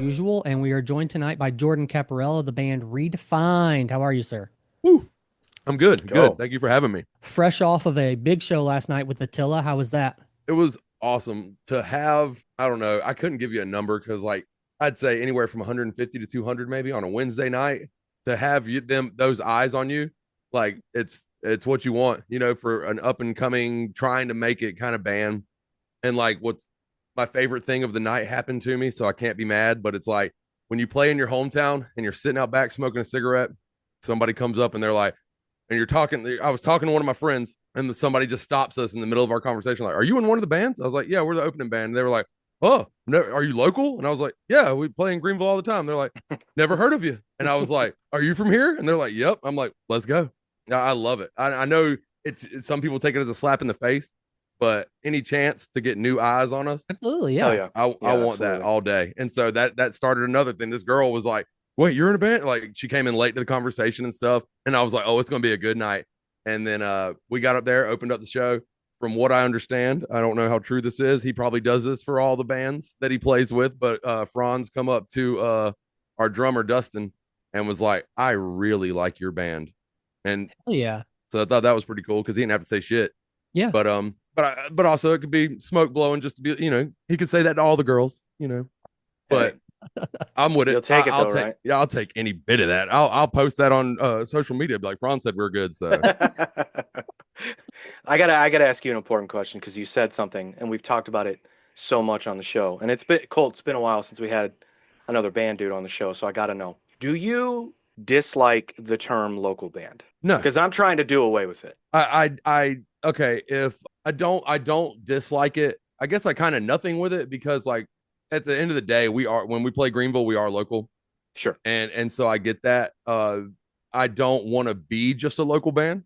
usual, and we are joined tonight by Jordan Caparell of the band Redefined. How are you, sir? Woo. I'm Let's good. Good. go. Thank you for having me. Fresh off of a big show last night with Attila. How was that? It was awesome to have. I don't know. I couldn't give you a number because, like, I'd say anywhere from 150 to 200 maybe on a Wednesday night to have those eyes on you. Like, it's what you want, for an up and coming, trying to make it kind of band. And like, what's my favorite thing of the night happened to me, so I can't be mad. But it's like when you play in your hometown and you're sitting out back smoking a cigarette, somebody comes up and they're like, and you're talking. I was talking to one of my friends, and somebody just stops us in the middle of our conversation, like, "Are you in one of the bands?" I was like, "Yeah, we're the opening band." And they were like, "Oh, no, are you local?" And I was like, "Yeah, we play in Greenville all the time." They're like, "Never heard of you." And I was like, "Are you from here?" And they're like, "Yep." I'm like, "Let's go." I love it. I know it's some people take it as a slap in the face, but any chance to get new eyes on us, Absolutely, Hell yeah. yeah. I Yeah, want that absolutely. all day. And so that started another thing. This girl was like, "Wait, you're in a band?" Like, she came in late to the conversation and stuff. And I was like, "Oh, it's gonna be a good night." And then we got up there, opened up the show. From what I understand, I don't know how true this is. He probably does this for all the bands that he plays with, but Franz come up to our drummer Dustin and was like, "I really like your band." And Hell yeah. so I thought that was pretty cool because he didn't have to say shit. Yeah. But also it could be smoke blowing just to be, he could say that to all the girls, Hey, but I'm with it. you'll take it I'll though, take, right? yeah, I'll take any bit of that. I'll post that on social media. Be like, Franz said we're good. So I gotta ask you an important question because you said something and we've talked about it so much on the show. And it's been Colt, it's been a while since we had another band dude on the show, so I gotta know. Do you dislike the term local band? no, Because I'm trying to do away with it. okay. If I don't dislike it. I guess I kind of nothing with it because like at the end of the day, when we play Greenville, we are local. Sure. And so I get that. I don't want to be just a local band.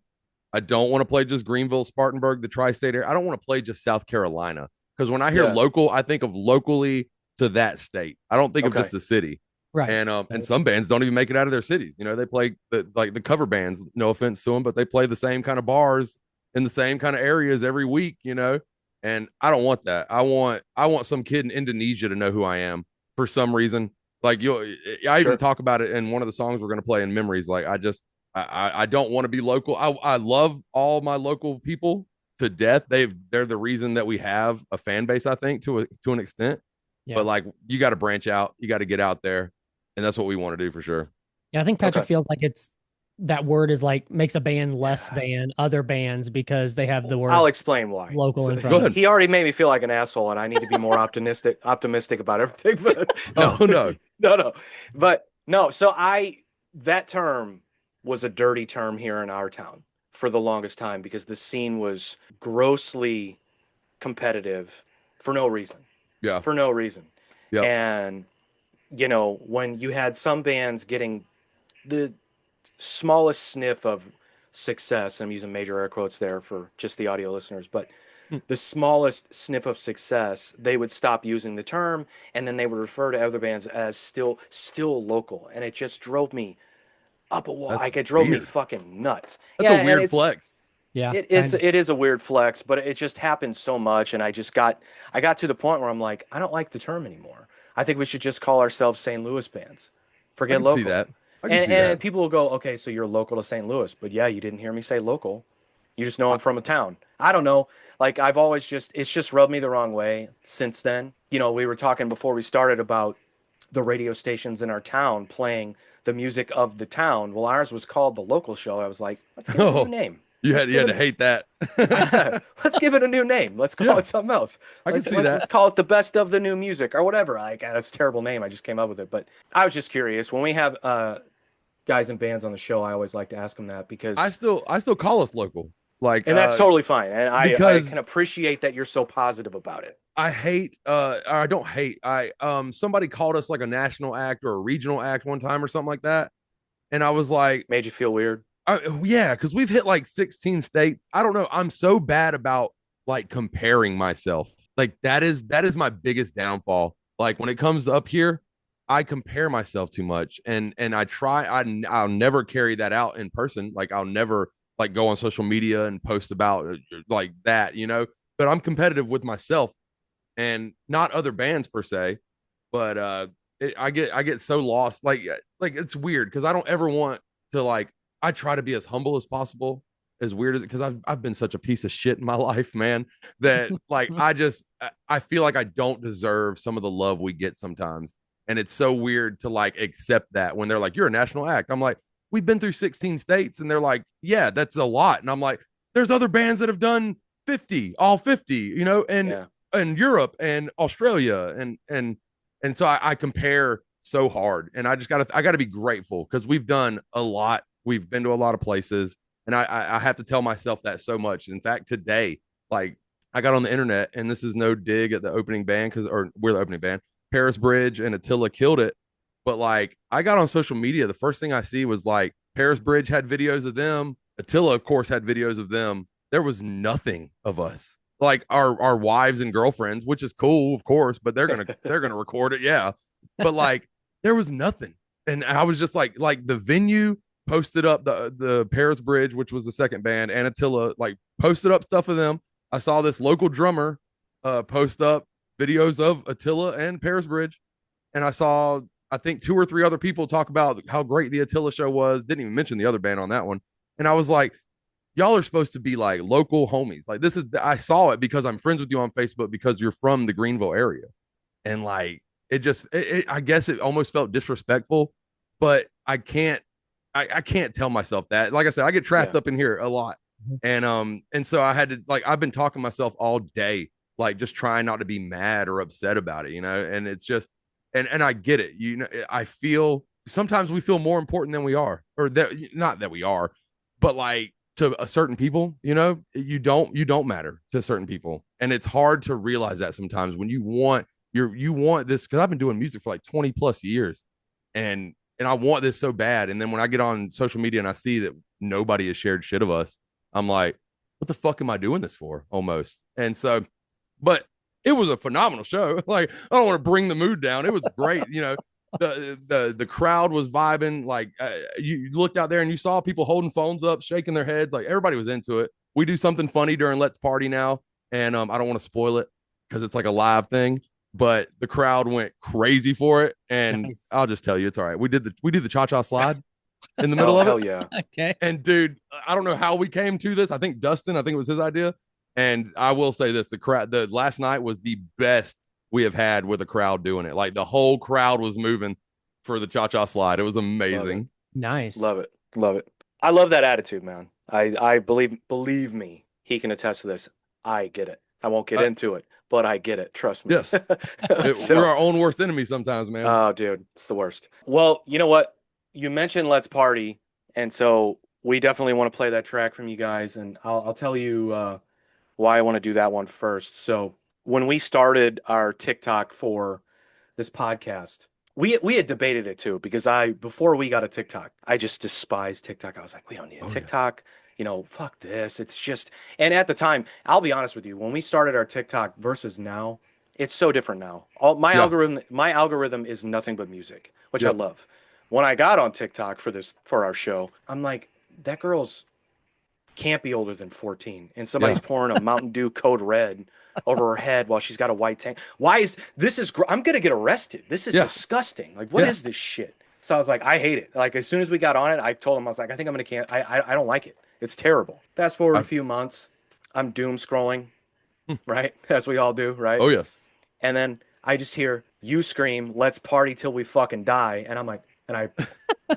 I don't want to play just Greenville, Spartanburg, the tri-state area. I don't want to play just South Carolina because when I hear Yeah. local, I think of locally to that state. I don't think of just Okay. the city. Right. And some bands don't even make it out of their cities. They play the cover bands. No offense to them, but they play the same kind of bars in the same kind of areas every week. And I don't want that. I want some kid in Indonesia to know who I am for some reason. Like I even Sure. talk about it in one of the songs we're going to play in Memories. Like I don't want to be local. I love all my local people to death. They're the reason that we have a fan base, I think, to an extent. Yeah. But like you got to branch out, you got to get out there, and that's what we want to do for sure. Yeah, I think Patrick Okay. feels like it's that word is like makes a band less than other bands because they have the word I'll explain why. local So in Go front of it. ahead. he already made me feel like an asshole, and I need to be more optimistic about everything. But no, Oh no, no. But no. So that term was a dirty term here in our town for the longest time because the scene was grossly competitive for no reason, yeah, for no reason. yep. And when you had some bands getting the smallest sniff of success, I'm using major air quotes there for just the audio listeners, but the smallest sniff of success, they would stop using the term, and then they would refer to other bands as still local, and it just drove me up a wall. That's Like it drove me weird. fucking nuts. That's a Yeah, and weird flex. Yeah, it is kind of. it is a weird flex, but it just happened so much, and I got to the point where I'm like, I don't like the term anymore. I think we should just call ourselves St. Louis bands. I Forget can see local. that. I can And see that. and people will go, okay, so you're local to St. Louis, but yeah, you didn't hear me say local. You just know I, I'm from a town. I don't know. Like I've always it's just rubbed me the wrong way since then. We were talking before we started about the radio stations in our town playing the music of the town. Well, ours was called the local show. I was like, let's give it a new oh, name. you Let's had you give had to it hate that. let's give it a new name. Let's call Yeah, it something else. I can see Let's that. call it the best of the new music or whatever. Like that's a terrible name. I just came up with it. But I was just curious. When we have guys and bands on the show, I always like to ask them that I because, still I still call us local. Like and that's totally fine. And I can because appreciate that you're so positive about it. I hate I don't hate. I somebody called us like a national act or a regional act one time or something like that. And I was like, Made you feel weird. yeah, because we've hit like 16 states. I don't know. I'm so bad about like comparing myself. Like that is my biggest downfall. Like when it comes up here, I compare myself too much, and I'll never carry that out in person. Like I'll never like go on social media and post about like that. But I'm competitive with myself and not other bands per se, but I get so lost. Like it's weird because I don't ever want to like. I try to be as humble as possible. As weird as it, because I've been such a piece of shit in my life, man. That like I feel like I don't deserve some of the love we get sometimes, and it's so weird to like accept that when they're like, "You're a national act." I'm like, "We've been through 16 states," and they're like, "Yeah, that's a lot," and I'm like, "There's other bands that have done 50, all 50, you know, Yeah. and Europe and Australia and so I compare so hard, and I gotta be grateful because we've done a lot. We've been to a lot of places, and I have to tell myself that so much. In fact, today, like I got on the internet, and this is no dig at the opening band or we're the opening band. Paris Bridge and Attila killed it, but like I got on social media, the first thing I see was like Paris Bridge had videos of them. Attila, of course, had videos of them. There was nothing of us like our wives and girlfriends, which is cool, of course, but they're gonna record it, yeah. But like there was nothing, and I was just like the venue posted up the Paris Bridge, which was the second band, and Attila like posted up stuff of them. I saw this local drummer post up videos of Attila and Paris Bridge, and I saw I think two or three other people talk about how great the Attila show was. Didn't even mention the other band on that one, and I was like, y'all are supposed to be like local homies. Like this is I saw it because I'm friends with you on Facebook because you're from the Greenville area. And like I guess it almost felt disrespectful, but I can't tell myself that. Like I said, I get trapped Yeah. up in here a lot. And so I had to like I've been talking to myself all day, like just trying not to be mad or upset about it, you know, and it's just and I get it. You know, I feel sometimes we feel more important than we are, or that not that we are, but like to a certain people, you know, you don't matter to certain people, and it's hard to realize that sometimes when you want this because I've been doing music for like 20 plus years, and I want this so bad, and then when I get on social media and I see that nobody has shared shit of us, I'm like, what the fuck am I doing this for? Almost, and so, but it was a phenomenal show. Like I don't want to bring the mood down. It was great, you know the crowd was vibing. Like you looked out there and you saw people holding phones up, shaking their heads. Like everybody was into it. We do something funny during Let's Party now, and I don't want to spoil it because it's like a live thing. But the crowd went crazy for it, and Nice. I'll just tell you, it's all right. We did the cha cha slide in the middle Oh of it, hell yeah. Okay. and dude, I don't know how we came to this. I think Dustin, I think it was his idea. And I will say this: the last night was the best we have had with a crowd doing it. Like the whole crowd was moving for the cha cha slide. It was Love it. amazing. Nice. Love it. Love it. I love that attitude, man. I believe me, he can attest to this. I get it. I won't get Uh, into it, but I get it. Trust me. yes, we're So, our own worst enemy sometimes, man. oh, dude, it's the worst. Well, you know what? You mentioned Let's Party, and so we definitely want to play that track from you guys, and I'll tell you why I want to do that one first. So when we started our TikTok for this podcast, we had debated it too because I before we got a TikTok, I just despised TikTok. I was like, we don't need a Oh yeah, TikTok. You know, fuck this. It's just and at the time, I'll be honest with you, when we started our TikTok versus now, it's so different now. All yeah, my algorithm is nothing but music, which I yep, love. When I got on TikTok for our show, I'm like, that girl's can't be older than 14 and yeah, somebody's pouring a Mountain Dew Code Red over her head while she's got a white tank. Why is this is I'm going to get arrested. This is yeah, disgusting. Like what yeah. is this shit? So I was like I hate it. Like as soon as we got on it, I told him I was like I think I'm going to can I don't like it. It's terrible. Fast forward a I, few months, I'm doom scrolling, right? As we all do, right? oh yes, And then I just hear you scream, "Let's party till we fucking die." And I'm like and I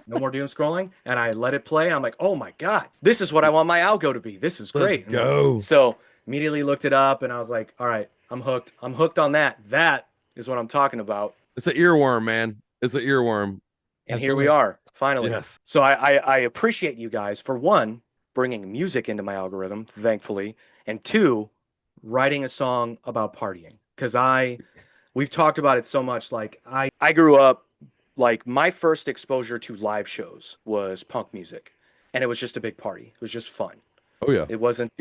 no more doom scrolling, and I let it play. I'm like, oh my god, this is what I want my algo to be. This is let's great. And then go. so immediately looked it up, and I was like, all right, I'm hooked. I'm hooked on that. That is what I'm talking about. It's an earworm, man. It's an earworm. And here we Absolutely. are, finally. Yes, So I appreciate you guys for one bringing music into my algorithm, thankfully, and two writing a song about partying because we've talked about it so much. Like I grew up like my first exposure to live shows was punk music, and it was just a big party. It was just fun. oh yeah, It wasn't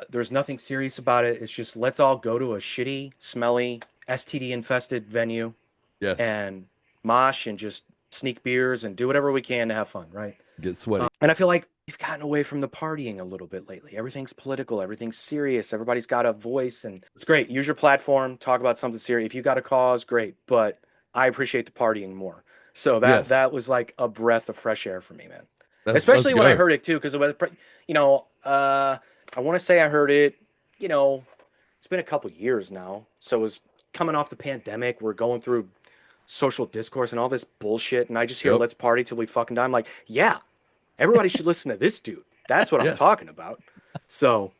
there's nothing serious about it. It's just let's all go to a shitty, smelly, STD infested venue yes. and mosh and just sneak beers and do whatever we can to have fun, right? Get sweaty. And I feel like we've gotten away from the partying a little bit lately. Everything's political, everything's serious, everybody's got a voice, and it's great. Use your platform, talk about something serious. If you got a cause, great. But I appreciate the partying more. So Yes, that was like a breath of fresh air for me, man. let's Especially when I go. heard it too, because it was, I want to say I heard it, you know, it's been a couple years now. So it was coming off the pandemic. We're going through social discourse and all this bullshit. And I just hear Yep. let's party till we fucking die. I'm like, yeah, everybody should listen to this dude. That's what I'm Yes. talking about. So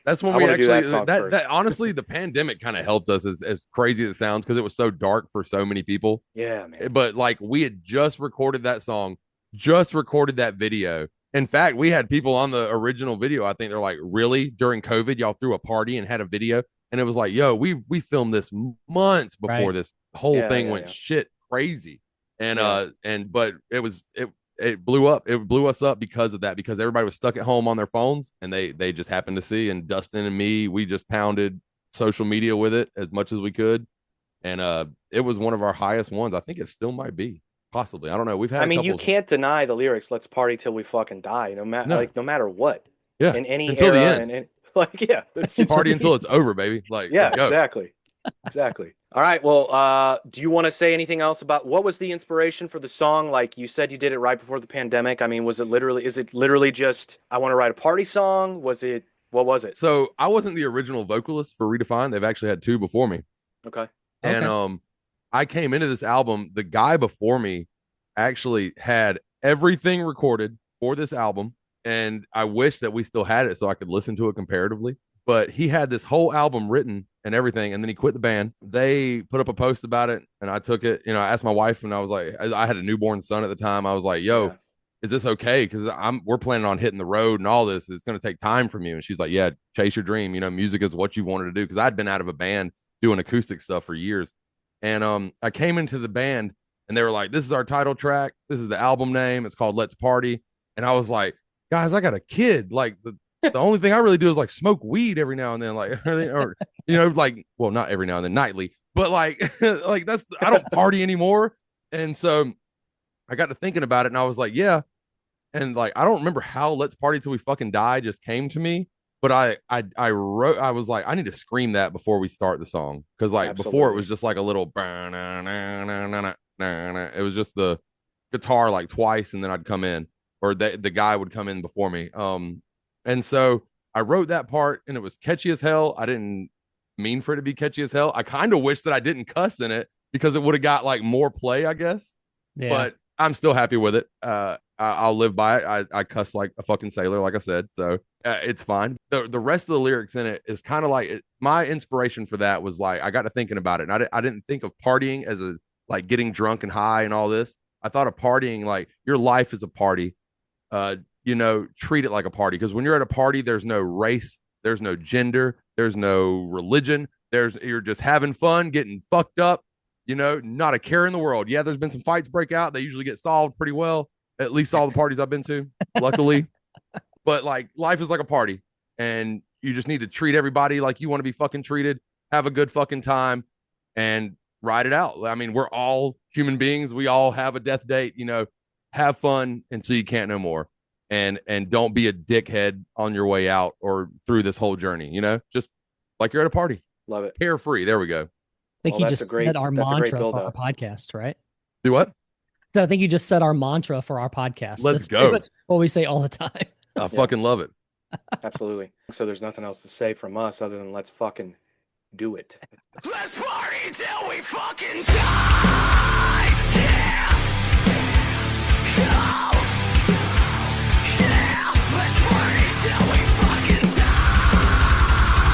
That's when I we want to do actually that song first. that honestly the pandemic kind of helped us as crazy as it sounds because it was so dark for so many people. Yeah, man. But like we had just recorded that song, just recorded that video. In fact, we had people on the original video. I think they're like, really? During COVID, y'all threw a party and had a video, and it was like, yo, we filmed this months before Right. this whole Yeah, thing yeah, went yeah. shit crazy, and Yeah. but it blew up. It blew us up because of that, because everybody was stuck at home on their phones and they just happened to see. And Dustin and me, we just pounded social media with it as much as we could. And it was one of our highest ones. I think it still might be, possibly. I don't know. We've had I a mean, couple you of, can't deny the lyrics. Let's party till we fucking die. no, No matter what, yeah, in any until the era, end. and like, yeah, it's just Party until it's over, baby. Like, yeah, let's go. exactly. All right. Well, do you want to say anything else about what was the inspiration for the song? Like you said, you did it right before the pandemic. I mean, is it literally just I want to write a party song? What was it? So I wasn't the original vocalist for Redefined. They've actually had two before me. Okay. And Okay. I came into this album, the guy before me actually had everything recorded for this album, and I wish that we still had it so I could listen to it comparatively. But he had this whole album written and everything, and then he quit the band. They put up a post about it, and I took it. I asked my wife, and I was like, I had a newborn son at the time. I was like, yo, Yeah. is this okay? Because we're planning on hitting the road and all this. It's going to take time from you. And she's like, yeah, chase your dream. Music is what you wanted to do. Because I'd been out of a band doing acoustic stuff for years. And I came into the band and they were like, this is our title track. This is the album name. It's called Let's Party. And I was like, guys, I got a kid. Like the only thing I really do is like smoke weed every now and then. Like, or, like, well, not every now and then, nightly, but like, like I don't party anymore. And so I got to thinking about it and I was like, yeah. And like, I don't remember how Let's Party Till We Fucking Die just came to me. But I wrote, I was like, I need to scream that before we start the song. Cause like before it was just like a little, it was just the guitar like twice and then I'd come in, or the guy would come in before me. And so I wrote that part and it was catchy as hell. I didn't mean for it to be catchy as hell. I kind of wish that I didn't cuss in it because it would have got like more play, I guess. Yeah. But I'm still happy with it. I'll live by it. I cuss like a fucking sailor, like I said. So it's fine. The rest of the lyrics in it is kind of like my inspiration for that was like, I got to thinking about it. And I didn't think of partying as a like getting drunk and high and all this. I thought of partying like your life is a party. Treat it like a party. Because when you're at a party, there's no race, there's no gender, there's no religion. You're just having fun, getting fucked up. Not a care in the world. Yeah, there's been some fights break out. They usually get solved pretty well. At least all the parties I've been to, luckily. But like life is like a party and you just need to treat everybody like you want to be fucking treated, have a good fucking time and ride it out. I mean, we're all human beings. We all have a death date, have fun until you can't no more. And don't be a dickhead on your way out or through this whole journey, just like you're at a party. Love it. Carefree. There we go. I think Well, you that's just a great- said our that's a great mantra for our build-up. podcast, right? Do what? I think you just said our mantra for our podcast. Let's That's pretty go. much what we say all the time. I fucking love it. Absolutely. So there's nothing else to say from us other than let's fucking do it. Let's party till we fucking die. Yeah. Oh. Yeah. Let's party till we fucking die.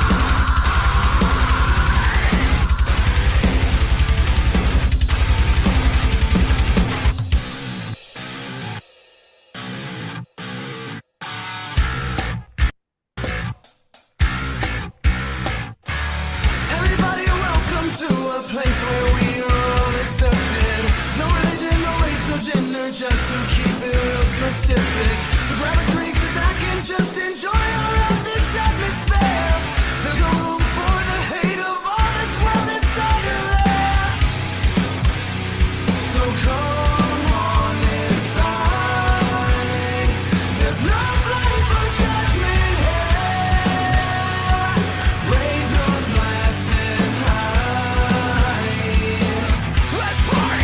Everybody, welcome to a place where we are all accepted. No religion, no race, no gender, just to keep it real specific. So grab a drink, sit back and just enjoy all of this atmosphere. There's no room for the hate of all this world inside of there. So come on inside. There's no place for judgment here. Raise your glasses high. Let's party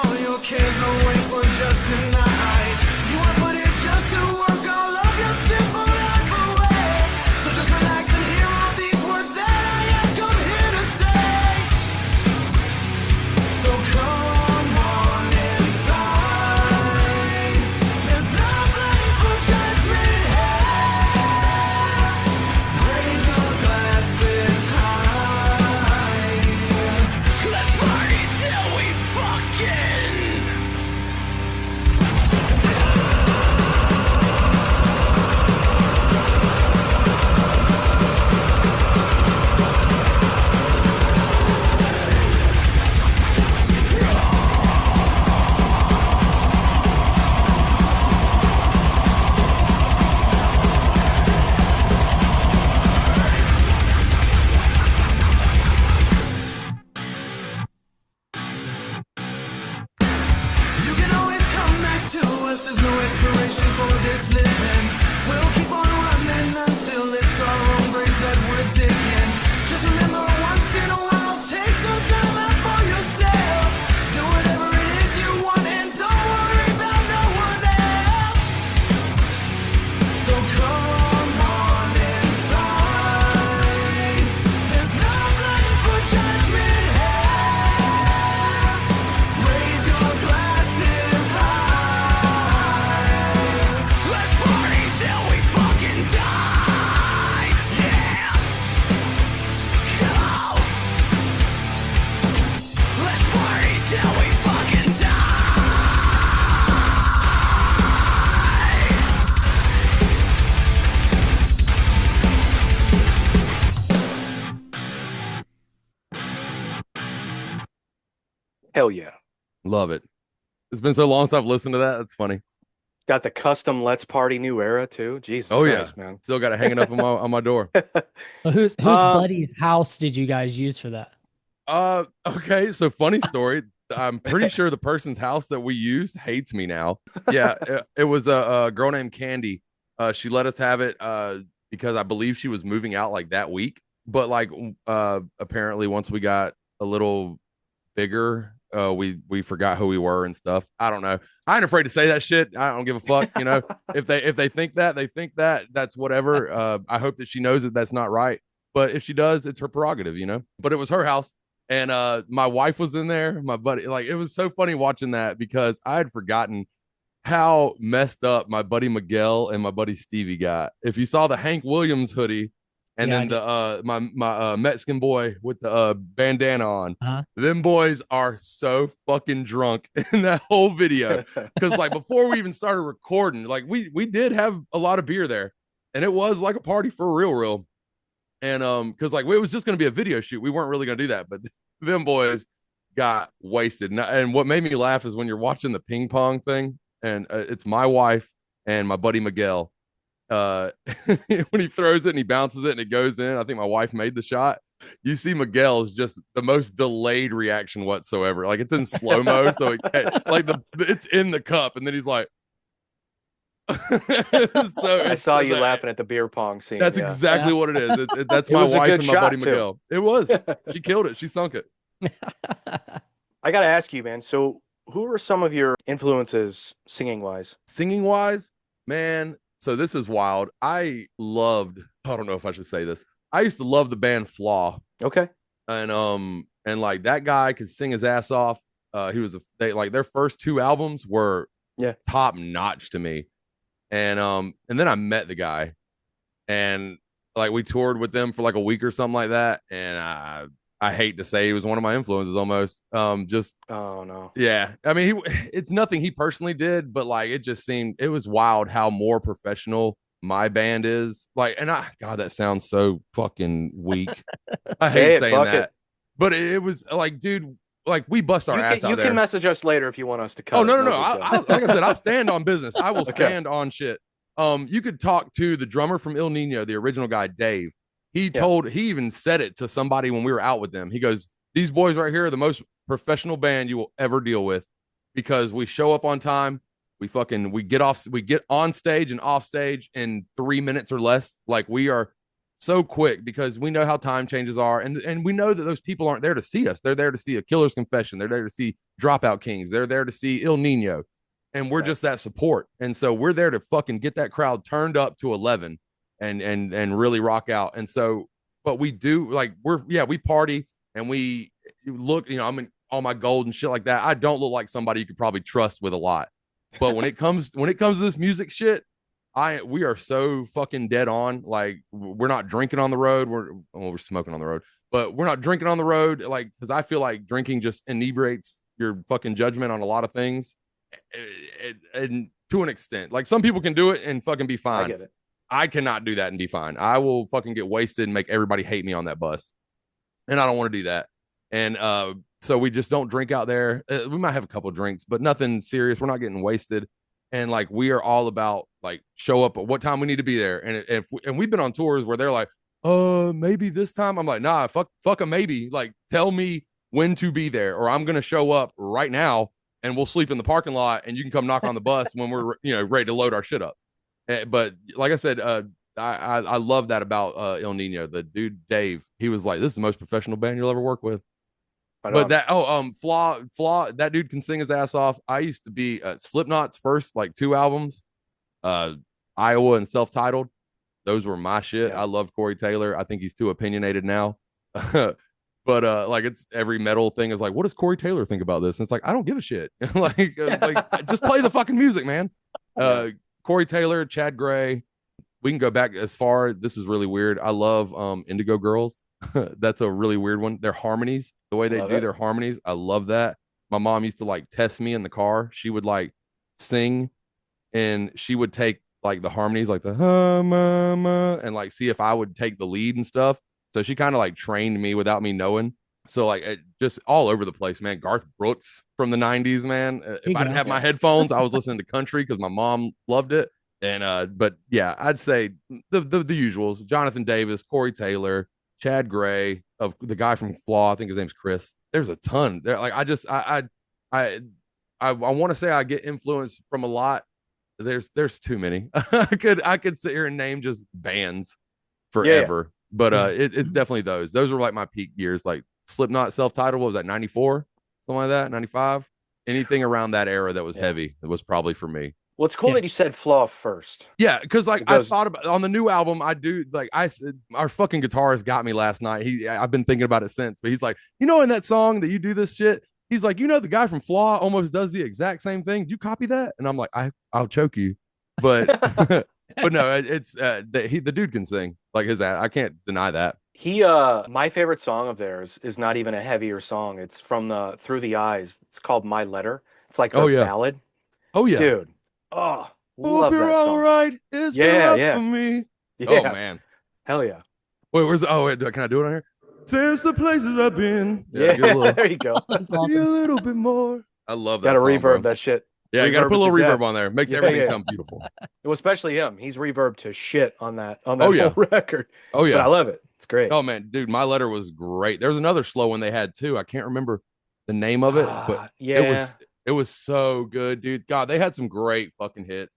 all your cares away for just tonight. You wanna put it just to work all of your simple life away. So just relax and hear all these words that I have come here to say. So come on inside. There's no place for judgment here. Raise your glasses high. Let's party till we fucking You can always come back to us. There's no expiration for this living. We'll keep on running until it's our own graves that we're digging. Just remember, once in a while, take some time out for yourself. Do whatever it is you want and don't worry about no one else. So come on inside. There's no place for judgment here. Raise your glasses high. Let's party till we fucking die. Yeah. Go. Let's party till we fucking die. Hell yeah. Love it. It's been so long since I've listened to that. That's funny. Got the custom Let's Party New Era too. Jesus Oh Christ, yeah, man. still got it hanging up on my door. So whose buddy's house did you guys use for that? Okay, so funny story. I'm pretty sure the person's house that we used hates me now. Yeah, it was a girl named Candy. She let us have it because I believe she was moving out like that week. But like apparently once we got a little bigger, we forgot who we were and stuff. I don't know. I ain't afraid to say that shit. I don't give a fuck. You know, if they think that, they think that. That's whatever. I hope that she knows that that's not right. But if she does, it's her prerogative, you know. But it was her house. And my wife was in there, my buddy. Like, it was so funny watching that because I had forgotten how messed up my buddy Miguel and my buddy Stevie got. If you saw the Hank Williams hoodie and Yeah, then the my Mexican boy with the bandana on, Uh-huh. them boys are so fucking drunk in that whole video. Because like before we even started recording, like we did have a lot of beer there, and it was like a party for real. And because like it was just gonna be a video shoot, we weren't really gonna do that, but them boys got wasted. And what made me laugh is when you're watching the ping pong thing, and it's my wife and my buddy Miguel. When he throws it and he bounces it and it goes in, I think my wife made the shot. You see Miguel's just the most delayed reaction whatsoever. Like it's in slow mo, so it's in the cup, and then he's like. I saw you laughing at the beer pong scene. That's exactly what it is. That's my was a wife good and my shot, buddy too. Miguel. It was. She killed it. She sunk it. I got to ask you, man. So, who are some of your influences singing wise? Singing wise, man. So this is wild. I don't know if I should say this. I used to love the band Flaw. Okay. And like that guy could sing his ass off. Their first two albums were top notch to me. And then I met the guy, and like we toured with them for like a week or something like that. And I hate to say he was one of my influences almost. Oh no. Yeah. I mean, it's nothing he personally did, but like it just seemed it was wild how more professional my band is. Like, and God, that sounds so fucking weak. I hate saying that. But it was like, dude, like we bust our ass out there. You can message us later if you want us to cut. Oh, no. Like I said, I'll stand on business. I will stand on shit. You could talk to the drummer from Il Nino, the original guy, Dave. He even said it to somebody when we were out with them. He goes, these boys right here are the most professional band you will ever deal with because we show up on time. We get on stage and off stage in 3 minutes or less. Like we are so quick because we know how time changes are, and we know that those people aren't there to see us. They're there to see A Killer's Confession. They're there to see Dropout Kings. They're there to see Il Nino, and we're just that support. And so we're there to fucking get that crowd turned up to 11 and really rock out. And so, but we do like we party and we look. I'm in all my gold and shit like that. I don't look like somebody you could probably trust with a lot. But when it comes to this music shit, we are so fucking dead on. Like we're not drinking on the road. We're smoking on the road, but we're not drinking on the road. Like, cause I feel like drinking just inebriates your fucking judgment on a lot of things. And to an extent, like some people can do it and fucking be fine. I get it. I cannot do that and be fine. I will fucking get wasted and make everybody hate me on that bus. And I don't want to do that. And, so we just don't drink out there. We might have a couple drinks, but nothing serious. We're not getting wasted. And like we are all about like show up at what time we need to be there. And we've been on tours where they're like, maybe this time. I'm like, nah, fuck a maybe. Like tell me when to be there, or I'm gonna show up right now and we'll sleep in the parking lot and you can come knock on the bus when we're ready to load our shit up. But like I said, I love that about Il Nino. The dude Dave, he was like, this is the most professional band you'll ever work with. But that Flaw, that dude can sing his ass off. I used to be Slipknot's first like 2 albums, Iowa and Self-Titled. Those were my shit. I loved Corey Taylor. I think he's too opinionated now. But like it's every metal thing is like, what does Corey Taylor think about this? And it's like, I don't give a shit. like just play the fucking music, man. Corey Taylor, Chad Gray. We can go back as far. This is really weird. I love Indigo Girls. That's a really weird one. Their harmonies, the way they do their harmonies, I love that. My mom used to like test me in the car. She would like sing and she would take like the harmonies, like the and like see if I would take the lead and stuff. So she kind of like trained me without me knowing. So like it just all over the place, man. Garth Brooks from the 90s, man. If I didn't have my headphones, I was listening to country because my mom loved it. And but yeah, I'd say the usuals: Jonathan Davis, Corey Taylor, Chad Gray, of the guy from Flaw. I think his name's Chris. There's a ton there. Like I want to say I get influenced from a lot. There's too many. I could sit here and name just bands forever. But it's definitely those. Those were like my peak years. Like Slipknot, Self-Titled, what was that, 94? Something like that, 95? Anything around that era that was heavy, it was probably for me. Well, it's cool that you said Flaw first. Yeah, because like I thought about on the new album, I do like our fucking guitarist got me last night. I've been thinking about it since, but he's like, in that song that you do this shit, he's like, the guy from Flaw almost does the exact same thing. Do you copy that? And I'm like, I'll choke you, but but no, it's the dude can sing like his ass. I can't deny that. My favorite song of theirs is not even a heavier song. It's from the Through the Eyes. It's called My Letter. It's like their ballad. Oh yeah, dude. Oh, love that song. All right. It's for me. Yeah. Oh man, hell yeah. Wait, can I do it on here? Since the places I've been. Yeah, there you go. That's A awesome. little bit more. I love that. Gotta song, reverb bro. that shit. Yeah, you gotta put a little reverb on there. Makes everything sound beautiful. Well, especially him. He's reverbed to shit on that whole record. Oh yeah, but I love it. It's great. Oh man, dude, My Letter was great. There's another slow one they had too. I can't remember the name of it, but it was so good, dude. God, they had some great fucking hits.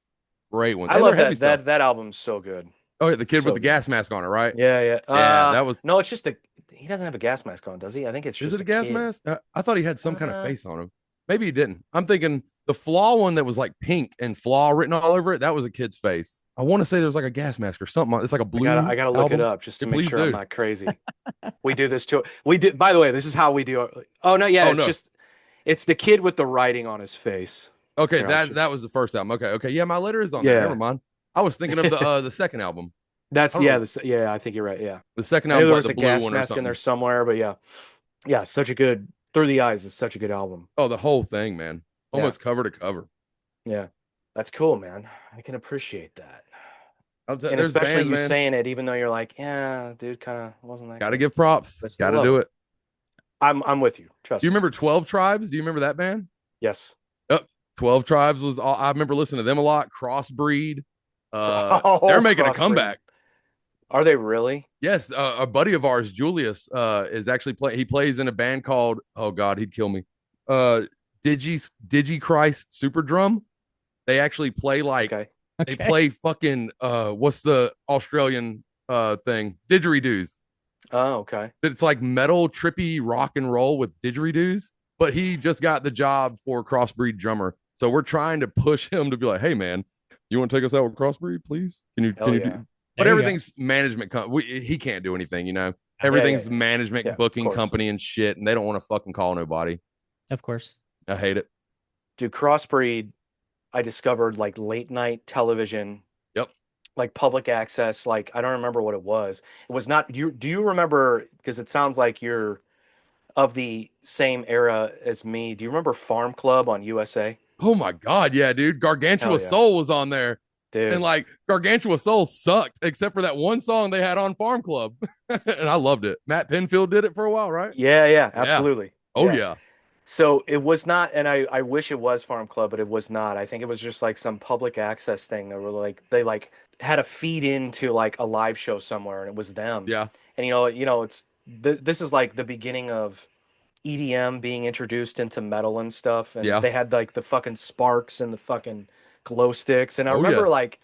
Great ones. I love that album's so good. Oh yeah, the kid with the gas mask on it, right? Yeah. That was no. It's just he doesn't have a gas mask on, does he? I think it's just. Is it a gas mask? I thought he had some kind of face on him. Maybe he didn't. I'm thinking the Flaw one that was like pink and Flaw written all over it. That was a kid's face. I want to say there's like a gas mask or something. It's like a blue. I gotta look it up just to make sure I'm not crazy. We do this too. We do. By the way, this is how we do it. Oh no, yeah. It's the kid with the writing on his face. Okay, that was the first album. Okay. Yeah, My Letter is on there. Never mind. I was thinking of the second album. That's I think you're right. Yeah, the second album was like the blue gas one mask in there somewhere, but yeah, such a good Through the Eyes is such a good album. Oh, the whole thing, man, almost cover to cover. Yeah, that's cool, man. I can appreciate that. And especially you saying it, even though you're like, yeah, dude, kind of wasn't that. Got to give props. Got to do it. I'm with you. Trust me. Do you remember 12 Tribes? Do you remember that band? Yes. 12 Tribes was all. I remember listening to them a lot. Crossbreed. They're making a comeback. Are they really? Yes. A buddy of ours, Julius, is actually he plays in a band called, oh God, he'd kill me. Digi Super Drum. They actually play like they play fucking what's the Australian thing, didgeridoos. Oh, okay. It's like metal trippy rock and roll with didgeridoos, but he just got the job for crossbreed drummer. So we're trying to push him to be like, hey man, you want to take us out with crossbreed, please? Can Hell you yeah. do? But everything's management. He can't do anything, you know. Everything's management booking company and shit, and they don't want to fucking call nobody. Of course. I hate it. Dude, crossbreed, I discovered like late night television. Yep. Like public access. Like I don't remember what it was. It was not. Do you remember? Because it sounds like you're of the same era as me. Do you remember Farm Club on USA? Oh my god, yeah, dude. Gargantua Soul was on there. Dude. And like Gargantua Soul sucked, except for that one song they had on Farm Club. And I loved it. Matt Penfield did it for a while, right? Yeah, absolutely. Yeah. Oh yeah. So it was not, and I wish it was Farm Club, but it was not. I think it was just like some public access thing that were like they like had a feed into like a live show somewhere, and it was them. Yeah. And it's this is like the beginning of EDM being introduced into metal and stuff, and they had like the fucking sparks and the fucking glow sticks, and I remember like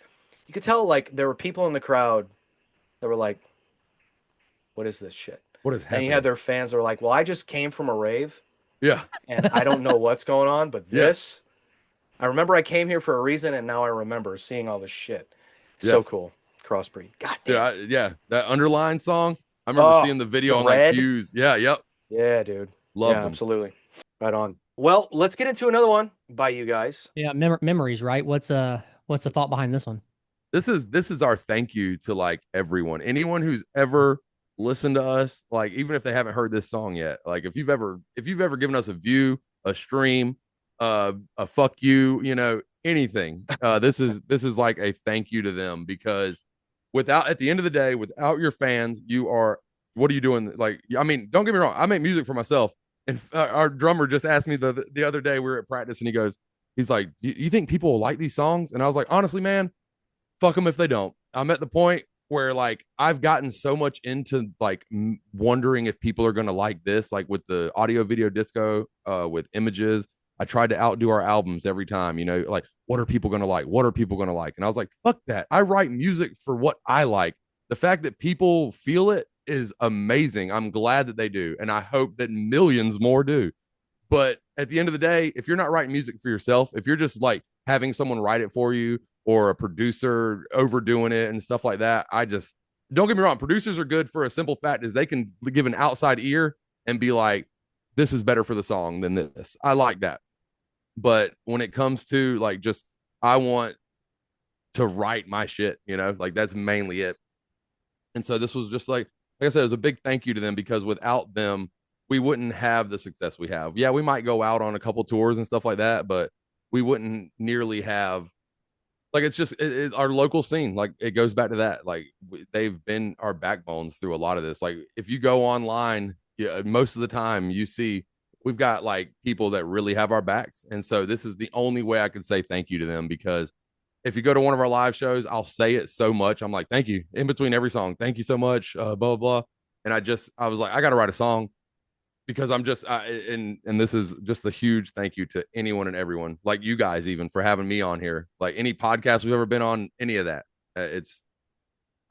you could tell like there were people in the crowd that were like, "What is this shit?" What is happening? And you had their fans that were like, "Well, I just came from a rave." Yeah. And I don't know what's going on, but this, I remember I came here for a reason, and now I remember seeing all this shit. So cool. Crossbreed. God damn. Yeah. That Underline song. I remember seeing the video on like Fuse. Yeah, yep. Yeah, dude. Love them. Absolutely. Right on. Well, let's get into another one by you guys. Yeah, memories, right? What's the thought behind this one? This is our thank you to like everyone. Anyone who's ever listen to us, like even if they haven't heard this song yet, like if you've ever given us a view, a stream, a fuck you, anything, this is like a thank you to them, because at the end of the day, without your fans, what are you doing? Like, I mean, don't get me wrong, I make music for myself, and our drummer just asked me the other day, we were at practice, and he's like, you think people will like these songs? And I was like, honestly, man, fuck them if they don't. I'm at the point where like I've gotten so much into like wondering if people are going to like this, like with the audio video disco, with images. I tried to outdo our albums every time, like what are people going to like? What are people going to like? And I was like, fuck that. I write music for what I like. The fact that people feel it is amazing. I'm glad that they do. And I hope that millions more do. But at the end of the day, if you're not writing music for yourself, if you're just like having someone write it for you, or a producer overdoing it and stuff like that, don't get me wrong. Producers are good for a simple fact is they can give an outside ear and be like, this is better for the song than this. I like that. But when it comes to like, just, I want to write my shit, like that's mainly it. And so this was just like I said, it was a big thank you to them, because without them, we wouldn't have the success we have. Yeah, we might go out on a couple tours and stuff like that, but we wouldn't nearly have, like, it's just our local scene. Like, it goes back to that. Like, they've been our backbones through a lot of this. Like, if you go online, most of the time you see we've got like people that really have our backs. And so this is the only way I can say thank you to them, because if you go to one of our live shows, I'll say it so much. I'm like, thank you in between every song. Thank you so much. Blah, blah, blah. And I was like, I got to write a song, because I'm just, and this is just a huge thank you to anyone and everyone, like you guys, even for having me on here, like any podcast we've ever been on, any of that.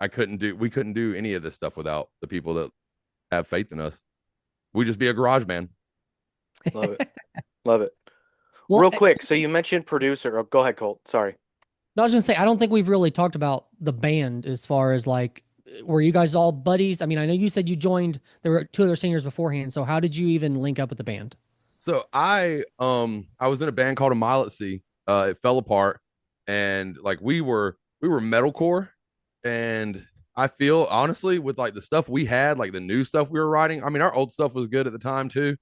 We couldn't do any of this stuff without the people that have faith in us. We just be a garage band. Love it. Love it. Well, real quick. So you mentioned producer. Oh, go ahead, Colt. Sorry. No, I was gonna say, I don't think we've really talked about the band as far as like, were you guys all buddies? I mean, I know you said you joined, there were two other singers beforehand. So how did you even link up with the band? So I was in a band called A Mile at Sea. It fell apart, and like we were metalcore, and I feel honestly with like the stuff we had, like the new stuff we were writing, I mean, our old stuff was good at the time too,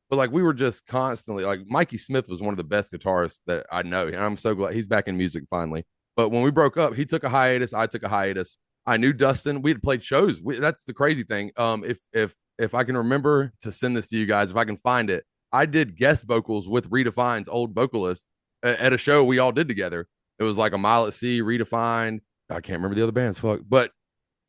but like we were just constantly, like Mikey Smith was one of the best guitarists that I know, and I'm so glad he's back in music finally. But when we broke up, he took a hiatus, I took a hiatus. I knew Dustin. We had played shows. That's the crazy thing. If I can remember to send this to you guys, if I can find it, I did guest vocals with Redefine's old vocalist at a show we all did together. It was like A Mile at Sea, Redefine. I can't remember the other bands, fuck. But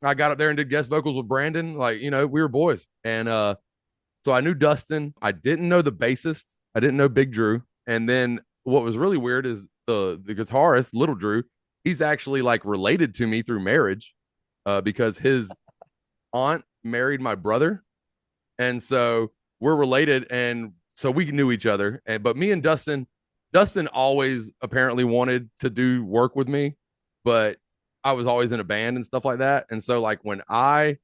I got up there and did guest vocals with Brandon. Like, we were boys. And so I knew Dustin. I didn't know the bassist. I didn't know Big Drew. And then what was really weird is the guitarist, Little Drew, he's actually like related to me through marriage. because his aunt married my brother, and so we're related, and so we knew each other. And but me and Dustin always apparently wanted to do work with me, but I was always in a band and stuff like that. And so like when I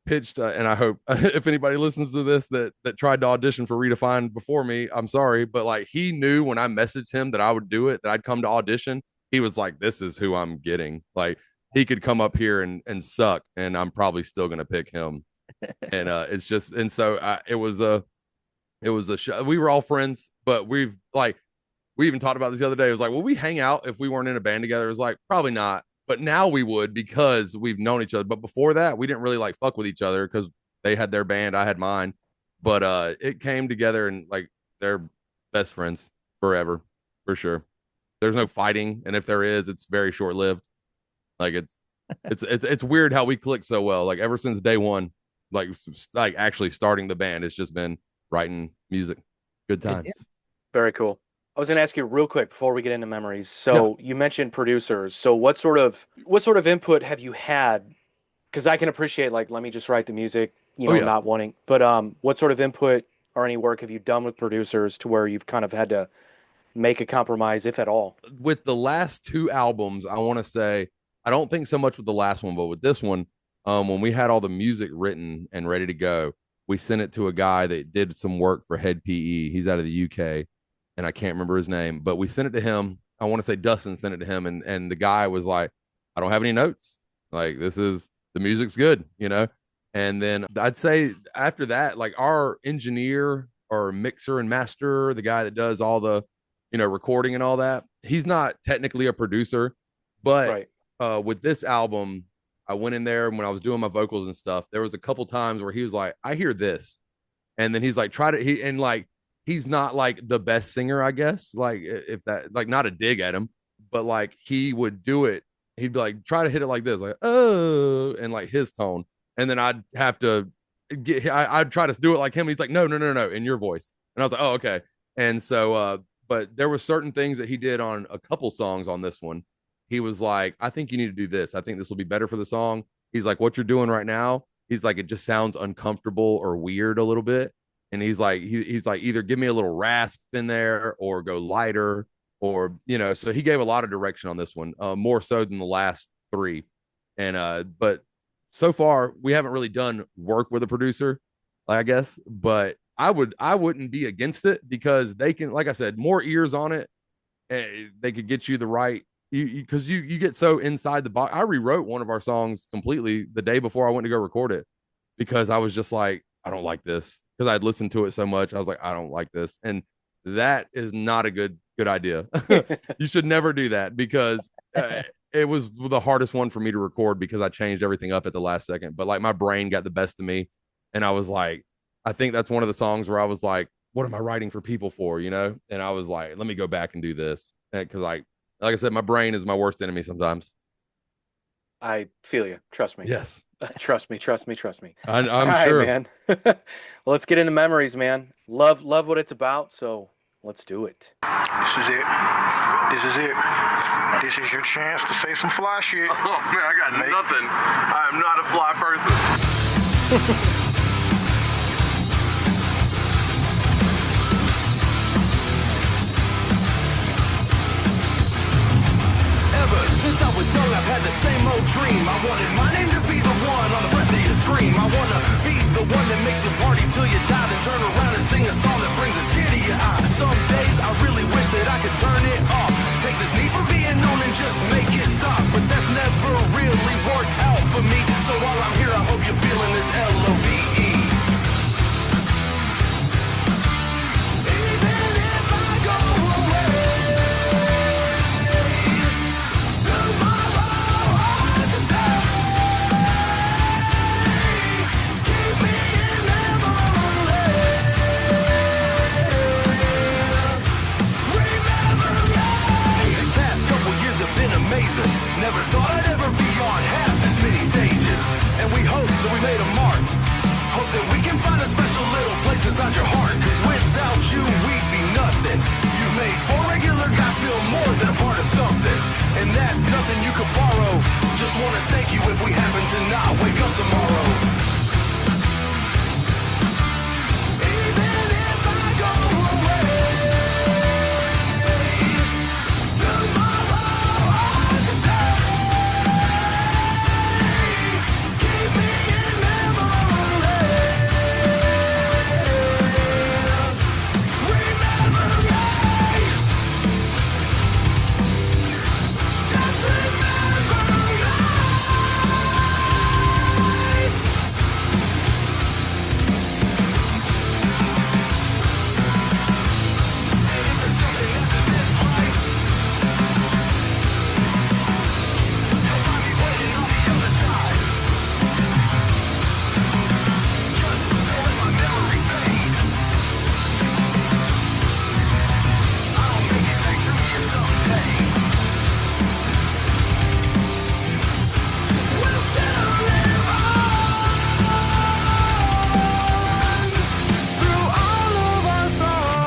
pitched, and I hope if anybody listens to this that tried to audition for Redefined before me, I'm sorry, but like he knew when I messaged him that I would do it, that I'd come to audition. He was like, this is who I'm getting. Like he could come up here and suck, and I'm probably still gonna pick him. And it's just, and so it was a show. We were all friends, but we even talked about this the other day. It was like, will we hang out if we weren't in a band together? It was like, probably not. But now we would, because we've known each other. But before that, we didn't really like fuck with each other because they had their band, I had mine. But it came together, and like they're best friends forever, for sure. There's no fighting, and if there is, it's very short lived. Like it's weird how we click so well. Like ever since day one, like actually starting the band, it's just been writing music, good times. Very cool. I was going to ask you real quick before we get into memories. So you mentioned producers. So what sort of input have you had? Because I can appreciate, like, let me just write the music, not wanting. But what sort of input or any work have you done with producers to where you've kind of had to make a compromise, if at all? With the last two albums, I want to say, I don't think so much with the last one, but with this one, when we had all the music written and ready to go, we sent it to a guy that did some work for Head PE. He's out of the UK. And I can't remember his name, but we sent it to him. I want to say Dustin sent it to him, and the guy was like, I don't have any notes. Like, the music's good, And then I'd say after that, like our engineer or mixer and master, the guy that does all the, recording and all that, he's not technically a producer, but with this album, I went in there when I was doing my vocals and stuff. There was a couple times where he was like, I hear this. And then he's like, he's not like the best singer, I guess. Like if that, like not a dig at him, but like he would do it. He'd be like, try to hit it like this, like, oh, and like his tone. And then I'd have to I'd try to do it like him. He's like, no, in your voice. And I was like, oh, okay. And so, but there were certain things that he did on a couple songs on this one. He was like, I think you need to do this. I think this will be better for the song. He's like, what you're doing right now, he's like, it just sounds uncomfortable or weird a little bit. And he's like, he's like, either give me a little rasp in there or go lighter, or, so he gave a lot of direction on this one, more so than the last three. And, but so far we haven't really done work with a producer, I guess, but I wouldn't be against it, because they can, like I said, more ears on it. They could get you the right, because you get so inside the box. I rewrote one of our songs completely the day before I went to go record it, because I was just like, I don't like this. Because I'd listened to it so much, I was like, I don't like this, and that is not a good idea. You should never do that, because it was the hardest one for me to record, because I changed everything up at the last second. But like my brain got the best of me, and I was like, I think that's one of the songs where I was like, what am I writing for people for, And I was like, let me go back and do this, because like I said, my brain is my worst enemy sometimes. I feel you. Trust me. Yes. Trust me. I'm right, sure, man. Let's get into memories, man. Love what it's about. So let's do it. This is it. This is your chance to say some fly shit. Oh man, I got nothing. I am not a fly person. Since I was young, I've had the same old dream. I wanted my name to be the one on the breath of your scream. I wanna be the one that makes you party till you die, then turn around and sing a song that brings a tear to your eye. Some days I really wish that I could turn it off, take this need for being known and just make it stop. But that's never really worked out for me. So while I'm here, I hope you're feeling this LOVE. Remember wanna thank you if we happen to not wake up tomorrow. Even if I go away, tomorrow or today, keep me in memory. Remember me. Just remember me. We'll still live on through all of our songs.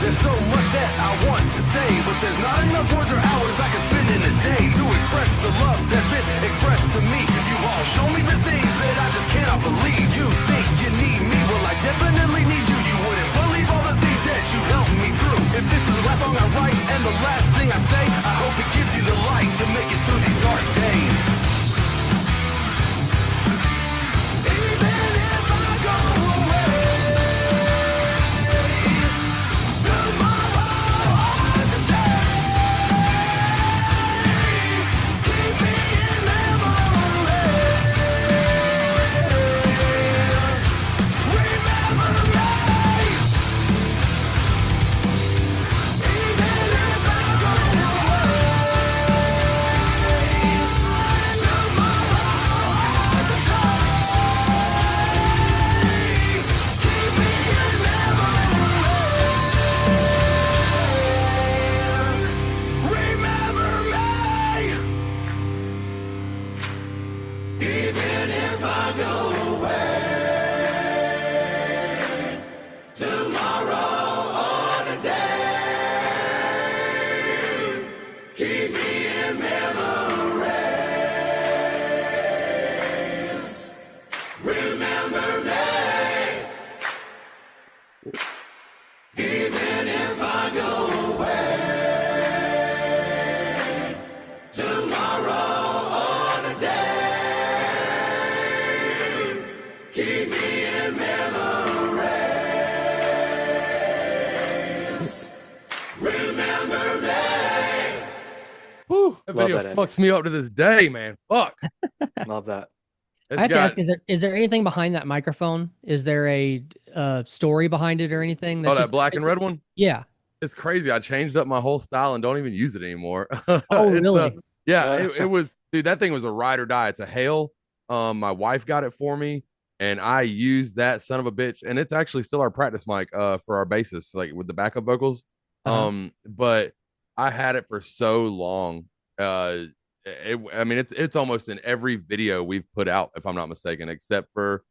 There's so much that I want to say, but there's not enough words or hours I can spend in a day to express the love that's been expressed to me. You've all shown me the things that I just cannot believe. You think you need me, well I definitely need you. You wouldn't believe all the things that you've helped me through. If this is the last song I write and the last thing I say, I hope it gives you the light to make it through these dark days. Even if I go away, tomorrow or today, keep me in memory. Remember me. Even if I go away, tomorrow or today, keep me in memory. Remember me. Even if I go away, tomorrow or today, keep me in memories. Remember me. Even if I go away, tomorrow or today, keep me in memories. Remember me. Woo, that Love video that fucks me up to this day, man. Fuck. Love that. It's I have to got ask: is there anything behind that microphone? Is there a story behind it or anything? oh, That's that just black and red one. yeah. It's crazy. I changed up my whole style and don't even use it anymore. Oh, It's really? yeah, it was, dude, that thing was a ride or die. It's a Hale. My wife got it for me and I used that son of a bitch. And it's actually still our practice mic for our bassist, like with the backup vocals. But I had it for so long. I mean, it's almost in every video we've put out, if I'm not mistaken, except for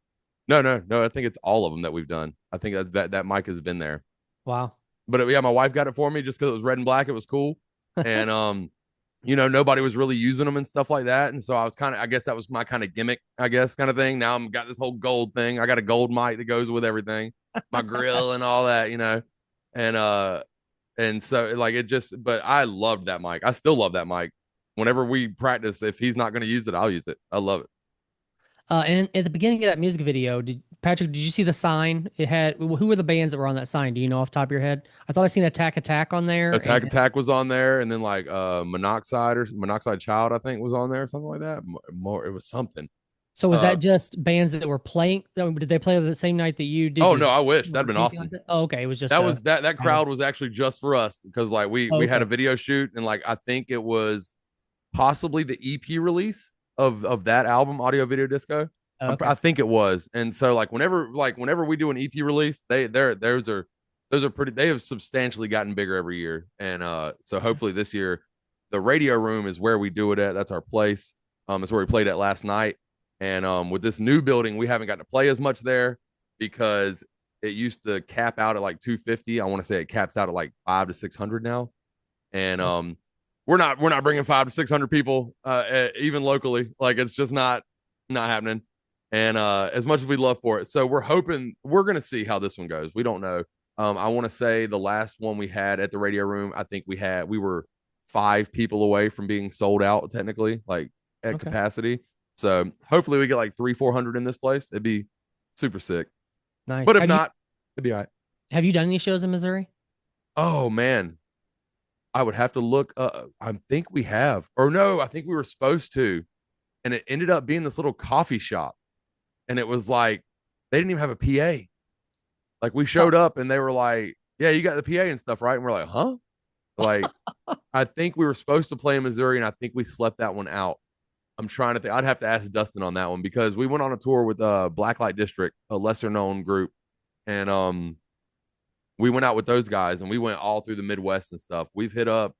no. I think it's all of them that we've done. I think that mic has been there. Wow. But yeah, my wife got it for me just because it was red and black. It was cool, and you know, nobody was really using them and stuff like that. And so I was I guess that was my kind of gimmick, I guess, kind of thing. Now I'm got this whole gold thing. I got a gold mic that goes with everything, my grill and all that, you know, and so like it just. But I loved that mic. I still love that mic. Whenever we practice, if he's not going to use it, I'll use it. I love it. And at the beginning of that music video, Patrick, did you see the sign? It had who were the bands that were on that sign? Do you know off the top of your head? I thought I seen Attack on there. Attack was on there, and then like Monoxide Child, I think, was on there, something like that. More, it was something. So was that just bands that were playing? Did they play the same night that you did? Oh no, I wish that'd been awesome. Like oh, okay, it was just that crowd was actually just for us because like we had a video shoot and like I think it was possibly the EP release of that album, Audio Video Disco. Okay. I think it was. And so like whenever we do an EP release, those are pretty, they have substantially gotten bigger every year. And so hopefully this year the radio room is where we do it at. That's our place. It's where we played at last night. And with this new building, we haven't got to play as much there because it used to cap out at like 250. I want to say it caps out at like 500 to 600 now. and we're not bringing 500 to 600 people, even locally. Like it's just not happening. And as much as we love for it, so we're hoping we're gonna see how this one goes. We don't know. I want to say the last one we had at the Radio Room, I think we were 5 people away from being sold out technically, like at Okay. capacity. So hopefully we get like 300-400 in this place. It'd be super sick. Nice. But if not, it'd be all right. Have you done any shows in Missouri? Oh man, I would have to look. I think we have, or no, I think we were supposed to, and it ended up being this little coffee shop, and it was like they didn't even have a PA. Like we showed up and they were like, "Yeah, you got the PA and stuff, right?" And we're like, "Huh?" Like I think we were supposed to play in Missouri, and I think we slept that one out. I'm trying to think. I'd have to ask Dustin on that one because we went on a tour with Blacklight District, a lesser known group, and we went out with those guys and we went all through the Midwest and stuff. We've hit up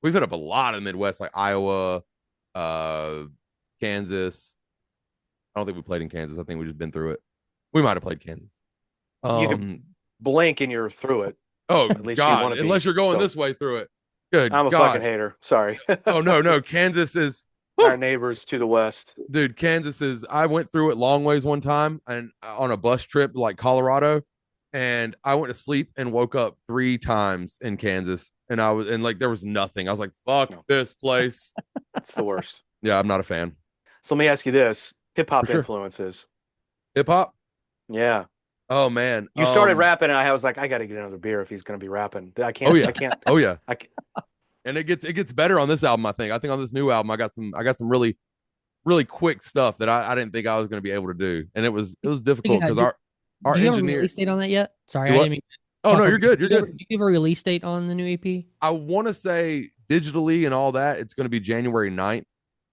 a lot of the Midwest, like Iowa, Kansas. I don't think we played in Kansas. I think we just been through it. We might have played Kansas. You can blink and you're through it. Oh At least God! you Unless you're going this way through it. Good. I'm a God. fucking hater. Sorry. Oh no, Kansas is our neighbors to the west. Dude, Kansas is. I went through it long ways one time and on a bus trip like Colorado, and I went to sleep and woke up 3 times in Kansas, and like there was nothing. I was like, fuck this place. It's the worst. Yeah, I'm not a fan. So let me ask you this: hip hop For sure. influences. Hip hop. Yeah. Oh man, You started rapping, and I was like, I got to get another beer if he's going to be rapping. I can't. Oh yeah. I can't. Oh yeah. I can't. And it gets better on this album. I think on this new album, I got some really quick stuff that I didn't think I was going to be able to do, and it was difficult because our do you have a engineer. release date on that yet? Sorry, I What? didn't mean. Oh no, you're good. You're good. Do you have a release date on the new EP? I want to say digitally and all that, it's going to be January 9th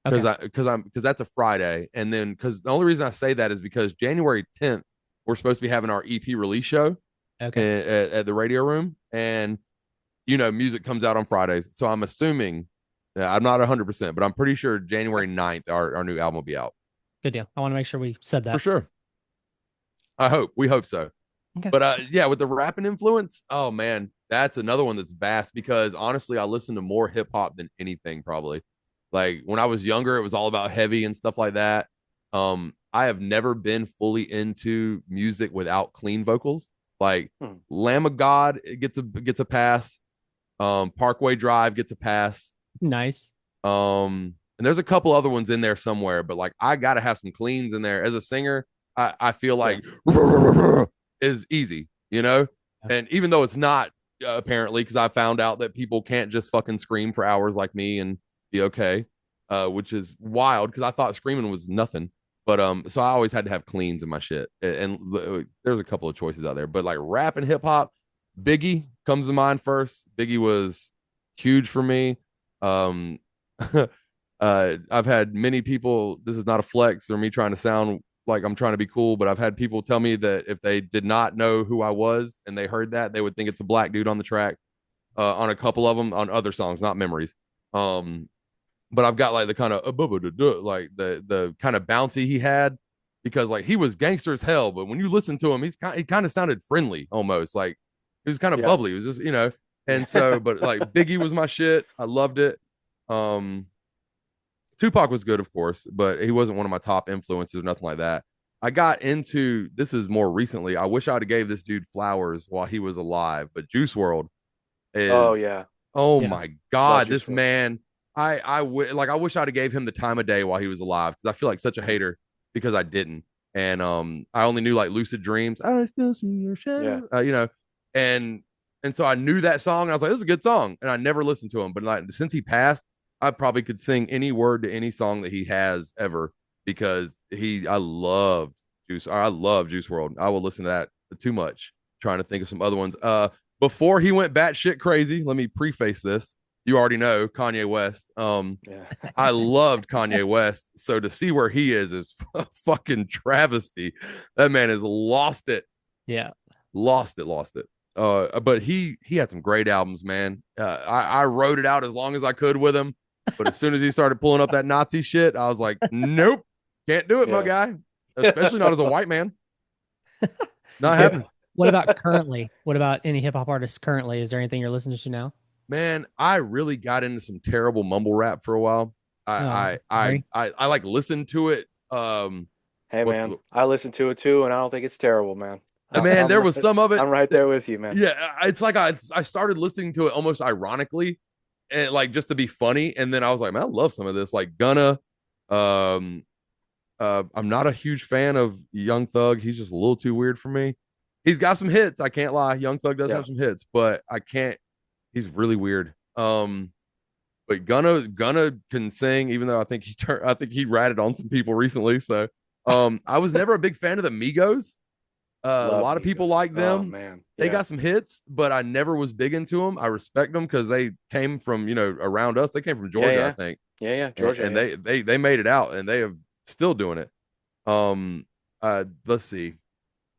because that's a Friday, and then because the only reason I say that is because January 10th we're supposed to be having our EP release show at the Radio Room, and music comes out on Fridays, so I'm assuming I'm not 100%, but I'm pretty sure January 9th our new album will be out. Good deal. I want to make sure we said that For sure. We hope so. Okay. But yeah, with the rapping influence, oh man, that's another one that's vast because honestly, I listen to more hip hop than anything probably. Like when I was younger, it was all about heavy and stuff like that. I have never been fully into music without clean vocals. Like Lamb of God gets a pass. Parkway Drive gets a pass. Nice. And there's a couple other ones in there somewhere, but like I gotta have some cleans in there. As a singer, I feel like is easy, and even though it's not apparently, because I found out that people can't just fucking scream for hours like me and be okay, which is wild because I thought screaming was nothing. But so I always had to have cleans in my shit, and there's a couple of choices out there, but like rap and hip hop, Biggie comes to mind first. Biggie was huge for me. I've had many people, this is not a flex or me trying to sound like I'm trying to be cool, but I've had people tell me that if they did not know who I was and they heard that, they would think it's a black dude on the track, on a couple of them, on other songs, not Memories. But I've got like the kind of like the kind of bouncy he had, because like he was gangster as hell, but when you listen to him, he kind of sounded friendly almost, like he was kind of bubbly. It was just and so, but like Biggie was my shit. I loved it. Tupac was good, of course, but he wasn't one of my top influences or nothing like that. I got into, this is more recently, I wish I'd have gave this dude flowers while he was alive, but Juice WRLD is, my God, this man, I wish I'd have gave him the time of day while he was alive, because I feel like such a hater because I didn't. And I only knew like Lucid Dreams, I still see your shadow, and so I knew that song and I was like, this is a good song, and I never listened to him, but like since he passed, I probably could sing any word to any song that he has ever, because I love Juice WRLD. I will listen to that too much. Trying to think of some other ones. Before he went batshit crazy, let me preface this. You already know Kanye West. I loved Kanye West. So to see where he is a fucking travesty. That man has lost it. Yeah. Lost it. But he had some great albums, man. I wrote it out as long as I could with him. But as soon as he started pulling up that Nazi shit, I was like, nope, can't do it, my guy. Especially not as a white man. Not happening. What about currently? What about any hip hop artists currently? Is there anything you're listening to now? Man, I really got into some terrible mumble rap for a while. I like listened to it. Hey What's man, I listened to it too, and I don't think it's terrible, man. man, there was some of it. I'm right there with you, man. Yeah, it's like I started listening to it almost ironically, and like just to be funny, and then I was like, man, I love some of this. Like Gunna, um, I'm not a huge fan of Young Thug. He's just a little too weird for me. He's got some hits. I can't lie. Young Thug does have some hits, but I can't. He's really weird. But Gunna can sing, even though I think he ratted on some people recently. So, I was never a big fan of the Migos. A lot of people like them. Oh man, they got some hits, but I never was big into them. I respect them because they came from around us. They came from Georgia, I think. Yeah, Georgia, and they made it out, and they have still doing it. Let's see,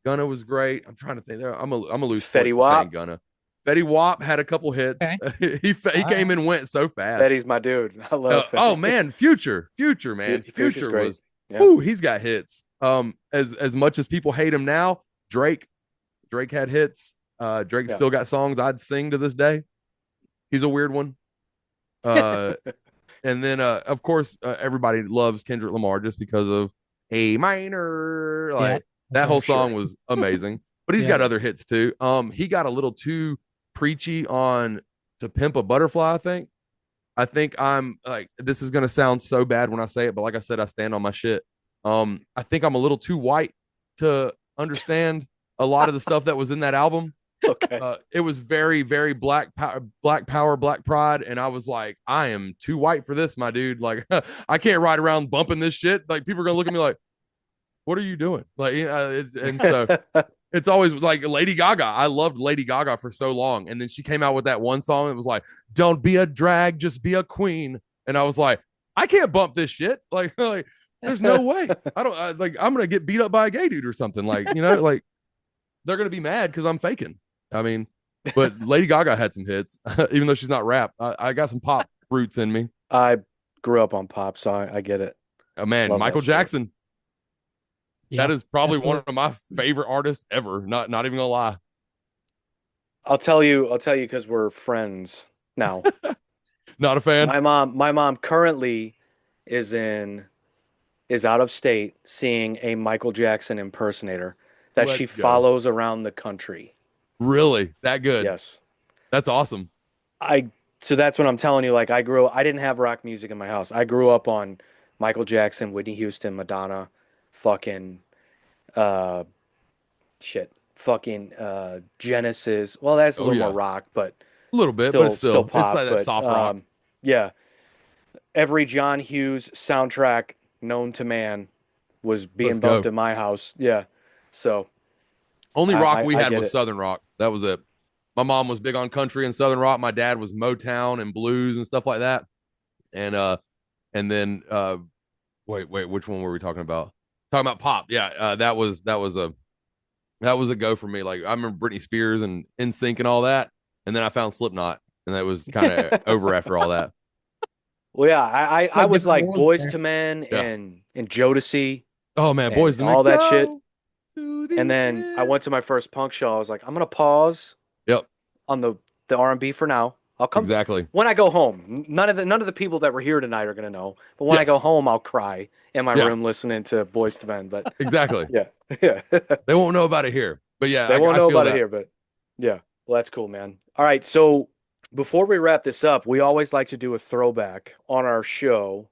Gunna was great. I'm trying to think. I'm a loose Fetty Wap. Gunna. Fetty Wap had a couple hits. Okay. he came and went so fast. Fetty's my dude. I love. Oh man, Future, man, Future's great. Was. Ooh, he's got hits. As much as people hate him now, Drake had hits. Drake still got songs I'd sing to this day. He's a weird one. And then of course everybody loves Kendrick Lamar just because of A minor. Like that whole song was amazing. But he's got other hits too. He got a little too preachy on To Pimp a Butterfly, I think I'm like, this is gonna sound so bad when I say it, but like I said, I stand on my shit. I think I'm a little too white to understand a lot of the stuff that was in that album. Okay. It was very, very black power, black pride, and I was like, I am too white for this, my dude. Like, I can't ride around bumping this shit. Like, people are gonna look at me like, what are you doing? Like, and so it's always like Lady Gaga. I loved Lady Gaga for so long, and then she came out with that one song that was like, "Don't be a drag, just be a queen," and I was like, I can't bump this shit. Like there's no way. I'm gonna get beat up by a gay dude or something. Like, like they're gonna be mad because I'm faking. I mean, but Lady Gaga had some hits, even though she's not rap. I got some pop roots in me. I grew up on pop, so I get it. Oh man, Love Michael Jackson. Yeah, that is probably one of my favorite artists ever. Not even gonna lie. I'll tell you because we're friends now. Not a fan. My mom currently is out of state seeing a Michael Jackson impersonator that she follows around the country. Really? That good? Yes. That's awesome. So that's what I'm telling you. Like I didn't have rock music in my house. I grew up on Michael Jackson, Whitney Houston, Madonna, fucking Genesis. Well, that's a little more rock, but a little bit, but it's still pop. It's like that soft rock. Yeah. Every John Hughes soundtrack known to man was being bumped in my house. Yeah. So only rock we had was Southern rock. That was it. My mom was big on country and Southern rock. My dad was Motown and blues and stuff like that. And then wait, which one were we talking about? Talking about pop. Yeah, that was a go for me. Like I remember Britney Spears and NSYNC and all that, and then I found Slipknot, and that was kind of over after all that. Well, yeah, I was like Boys to Men and Jodeci. Oh man, Boys to Men, all that shit. And then I went to my first punk show. I was like, I'm gonna pause. Yep. On the R&B for now. I'll come exactly when I go home. None of the people that were here tonight are gonna know. But when I go home, I'll cry in my room listening to Boys to Men. But exactly. Yeah. They won't know about it here. But yeah, they won't know about it here. But yeah. Well, that's cool, man. All right. So before we wrap this up, we always like to do a throwback on our show,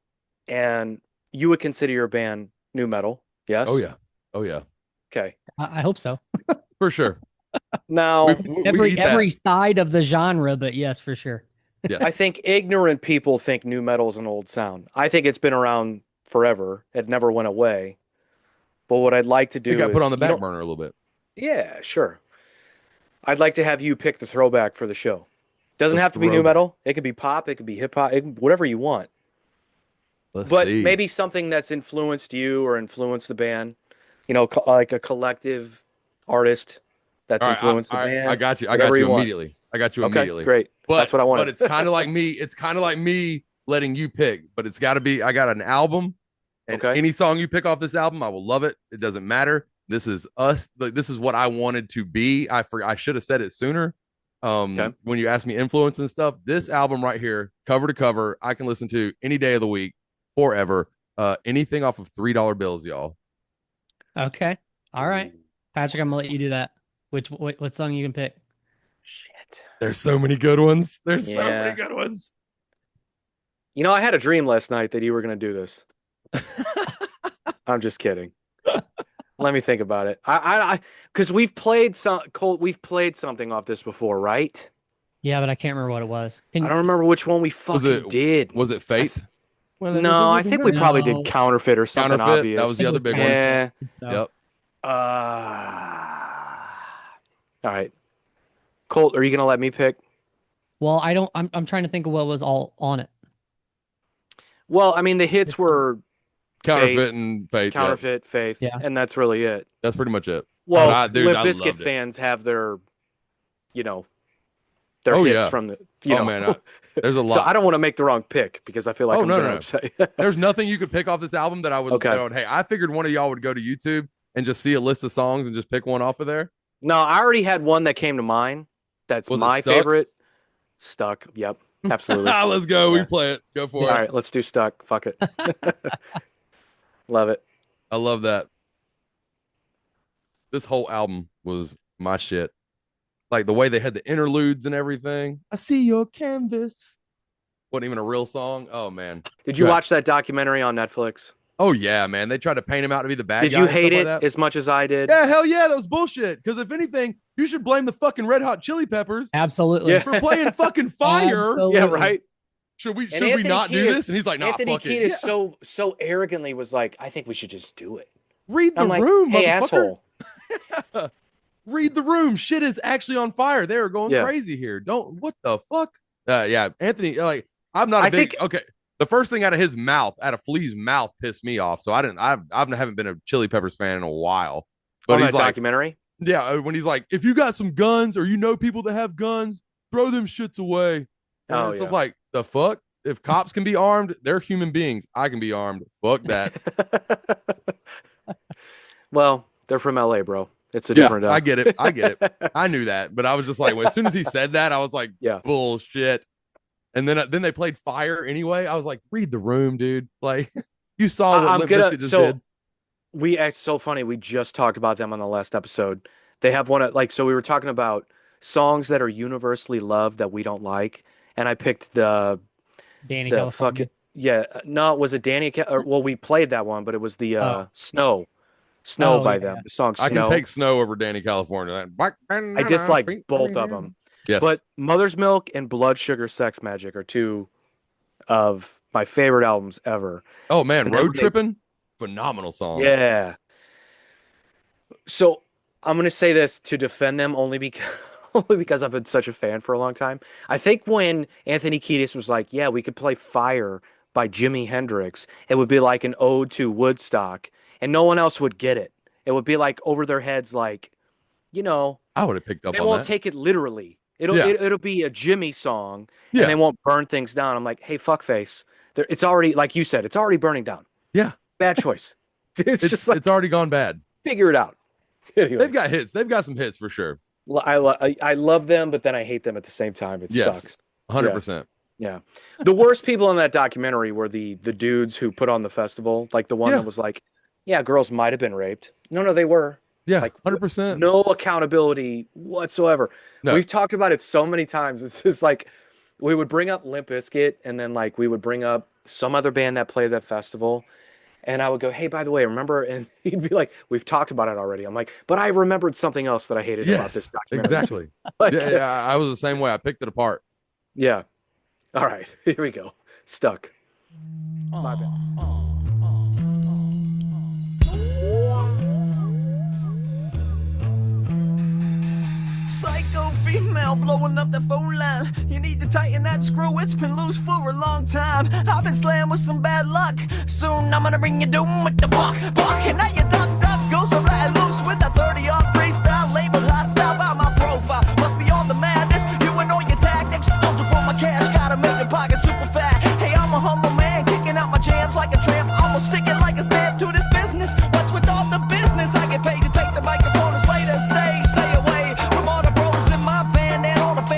and you would consider your band nu metal, yes? Oh yeah. Okay. I hope so. For sure. Now, every side of the genre, but yes, for sure. Yes. I think ignorant people think nu metal is an old sound. I think it's been around forever. It never went away. But what I'd like to do got put on the back burner a little bit. Yeah, sure. I'd like to have you pick the throwback for the show. Doesn't have to be nu metal. It could be pop. It could be hip hop. Whatever you want. Let's but see. Maybe something that's influenced you or influenced the band. Like a collective artist that's influenced the band. I got you. I got you immediately. Okay, great. But that's what I wanted. But it's kind of like me. It's kind of like me letting you pick. But it's got to be. I got an album, and any song you pick off this album, I will love it. It doesn't matter. This is us. Like, this is what I wanted to be. I should have said it sooner. Okay. When you ask me influence and stuff, this album right here, cover to cover, I can listen to any day of the week, forever. Anything off of $3 bills, y'all. Okay. All right. Patrick, I'm gonna let you do that. What song you can pick? Shit. There's so many good ones. There's so Yeah. many good ones. You know, I had a dream last night that you were going to do this. I'm just kidding. Let me think about it. Because we've played something off this before, right? Yeah, but I can't remember what it was. I don't remember which one we fucking did. Was it Faith? No, I think we probably did Counterfeit or something Counterfeit, obvious. that was the other big one. Yeah. So, Yep. All right. Colt, are you going to let me pick? Well, I'm trying to think of what was all on it. Well, I mean, the hits were Counterfeit and Faith. Counterfeit, Faith, Yeah. and that's really it. That's pretty much it. Well, Dude, Limp I Bizkit loved it. fans have their their Oh, hits yeah. from the, Man, there's a lot. So I don't want to make the wrong pick because I feel like Oh, I'm no, gonna no. upset. There's nothing you could pick off this album that I would Okay. go, hey, I figured one of y'all would go to YouTube and just see a list of songs and just pick one off of there. No, I already had one that came to mind. That's Was it my Stuck? favorite. Stuck. Yep. Absolutely. Let's go. Yeah. We play it. Go for All it. right, let's do Stuck. Fuck it. Love it. I love that. This whole album was my shit. Like the way they had the interludes and everything. I see your canvas. Wasn't even a real song. Oh, man. Did you Right. watch that documentary on Netflix? Oh, yeah, man. They tried to paint him out to be the bad Did guy. you and hate stuff it like that. as much as I did? Yeah, hell yeah. That was bullshit. Because if anything, you should blame the fucking Red Hot Chili Peppers Absolutely. Yeah. for playing fucking Fire. Absolutely. Yeah, right. Should we Anthony not do Kiedis- this? And he's like, nah, Anthony fuck Kiedis it. Yeah. so arrogantly was like, I think we should just do it. Read the I'm like, room, hey, motherfucker. asshole. Read the room. Shit is actually on fire. They are going Yeah. crazy here. What the fuck? Yeah, Anthony, like, I'm not a I big, think- okay. The first thing out of his mouth, out of Flea's mouth, pissed me off. So I haven't been a Chili Peppers fan in a while. But On he's that like, documentary? yeah, when he's like, if you got some guns or you know people that have guns, throw them shits away. And Oh, it's yeah. just like, the fuck? If cops can be armed, they're human beings. I can be armed. Fuck that. Well, they're from LA, bro. It's a Yeah, different. I get it. I knew that, but I was just like, well, as soon as he said that, I was like, Yeah. bullshit. And then they played Fire anyway. I was like, read the room, dude. Like, you saw what Limp Bizkit just did. It's so funny. We just talked about them on the last episode. They have one so we were talking about songs that are universally loved that we don't like, and I picked the Danny the California. fucking no, was it Danny? Well, we played that one, but it was the Snow Oh, by yeah, them. yeah. The song Snow. I can take Snow over Danny California. I dislike both of them. Yes. But Mother's Milk and Blood Sugar Sex Magic are two of my favorite albums ever. oh man, and then Road they- Tripping, phenomenal song. Yeah. So I'm gonna say this to defend them only because I've been such a fan for a long time. I think when Anthony Kiedis was like, "Yeah, we could play Fire by Jimi Hendrix," it would be like an ode to Woodstock, and no one else would get it. It would be like over their heads, like, I would have picked up they on won't that. take it literally. Yeah. It'll be a Jimmy song, Yeah. and they won't burn things down. I'm like, hey, fuckface, it's already, like you said, it's already burning down. Yeah. Bad choice. It's just like, it's already gone bad. figure it out. Anyway, They've got hits. They've got some hits for sure. I love them, but then I hate them at the same time. It Yes. sucks. 100%. Yeah. The worst people in that documentary were the dudes who put on the festival, like the one Yeah. that was like, yeah, girls might have been raped. No, they were. Yeah, Like, 100%. No accountability whatsoever. No. We've talked about it so many times. It's just like we would bring up Limp Bizkit, and then like we would bring up some other band that played that festival, and I would go, hey, by the way, remember? And he'd be like, we've talked about it already. I'm like, but I remembered something else that I hated about this Yes, documentary. exactly. Like, yeah, I was the same way. I picked it apart. yeah. All right, here we go. Stuck. My bad. Psycho female blowing up the phone line. You need to tighten that screw, it's been loose for a long time. I've been slammed with some bad luck. Soon I'm gonna bring you doom with the buck. And now you duck, goes so right loose with a 30 off freestyle labeled hostile by my profile. Must be on the madness, you and all your tactics. Don't just for my cash, gotta make the pocket super fat. Hey, I'm a humble man, kicking out my jams like a tramp. Almost sticking like a stamp to this business. What's with all the business? I get paid to take the microphone and slay the stage. Stay away from all the bros in my band and all the fans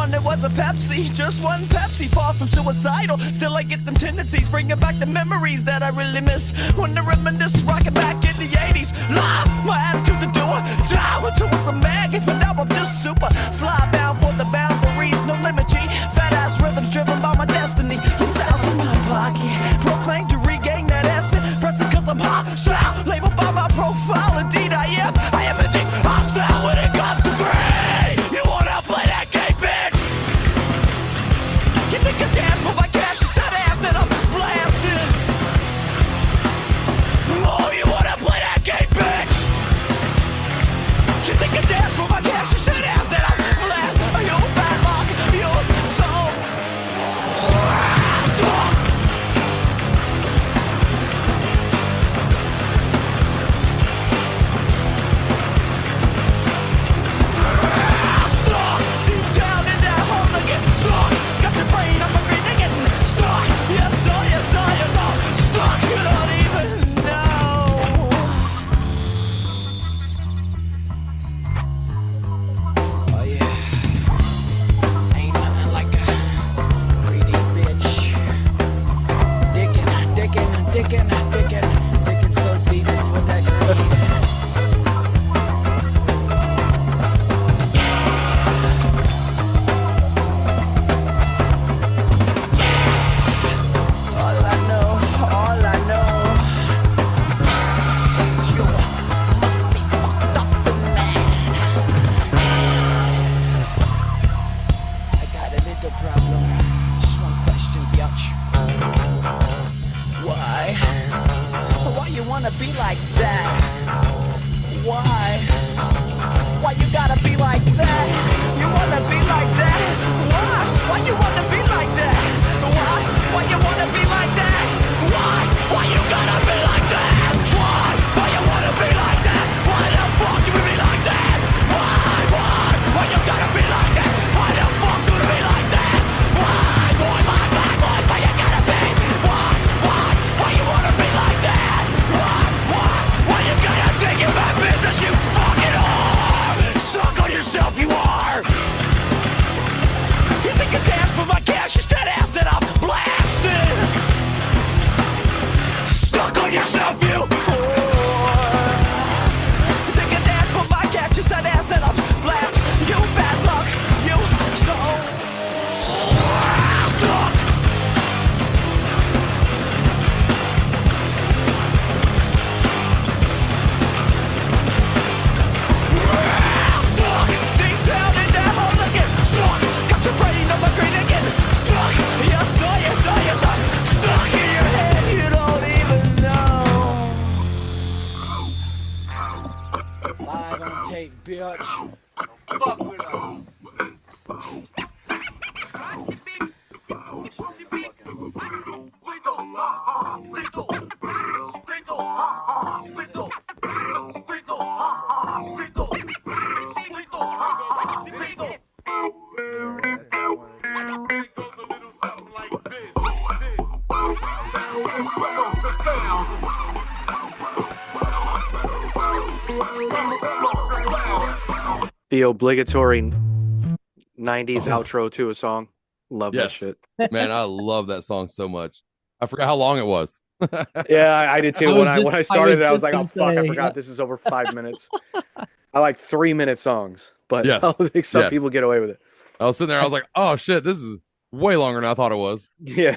one that was a Pepsi, just one Pepsi, far from suicidal. Still I get them tendencies, bringing back the memories that I really miss. When I reminisce, rocking back in the 80s. Live, my attitude to do it, die until it's a maggot. But now I'm just super fly bound for the boundaries, no limit G. Fat ass rhythms driven by my destiny. Your style's in my pocket, proclaim to regain that essence. Pressing cause I'm hostile, labeled by my profile. Indeed I am indeed hostile when it comes to free. You wanna play that game, bitch? You think I dance for my cash? It's that ass that I'm blasting. Oh, you wanna play that game, bitch? You think I dance for my cash? It's that ass that I'm blasting. You bad luck, you so stuck deep down in that hole again. Stuck, got your brain on my brain again. Stuck, yes sir, yes sir, yes sir. Stuck, you don't even know. Oh yeah, ain't nothing like a 3D bitch. Digging so deep for that green. All I know is you must be fucked up and mad. I got a little problem. Just one question, biatch. Why? Why you wanna be like that? Why? Why you gotta be like that? You wanna be like that? Why? Why you wanna be like that? Why? Why you wanna be like that? Why? Why you gotta be like that? Why? Why you wanna be like that? Why the fuck you be like that? Why? Why you gotta be like that? Why the fuck you be like that? Why? Why you gotta be? Why you wanna be like that? Why you gotta think about business, you fucking whore? Stuck on yourself, you are. You think I dance for my cash? It's that ass that I'm blasting. Stuck on yourself, you whore. You think I dance for my cash? It's that ass that I'm blasting. You bad luck, you so stuck. Stuck deep down in that hole again. Stuck, got your brain on my brain again. Stuck, yes sir, yes sir, yes sir. Stuck in your head, you don't even know. Live on tape, bitch. Fuck with us. The obligatory 90s outro to a song. Love that Yes. shit. Man, I love that song so much. I forgot how long it was. Yeah, I did too. When I started it, I was like, oh just fuck, I saying, forgot this is over 5 minutes. I like 3-minute songs, but Yes. I think some Yes. people get away with it. I was sitting there, I was like, oh shit, this is way longer than I thought it was. Yeah.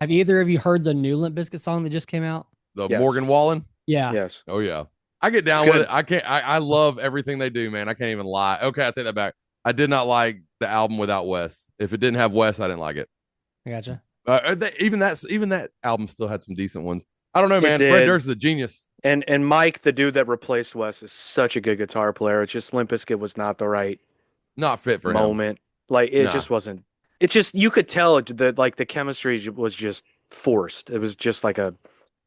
Have either of you heard the new Limp Bizkit song that just came out? The Yes. Morgan Wallen. Yeah. Yes. Oh yeah. I get down It's with good. it. I love everything they do, man. I can't even lie. Okay, I take that back. I did not like the album without Wes. If it didn't have Wes, I didn't like it. I gotcha. Even that album still had some decent ones. I don't know, It man. Fred did. Durst is a genius. And Mike, the dude that replaced Wes, is such a good guitar player. It's just Limp Bizkit was not the right Not fit for him. moment. Like it Nah. just wasn't. It just you could tell that like the chemistry was just forced. It was just like a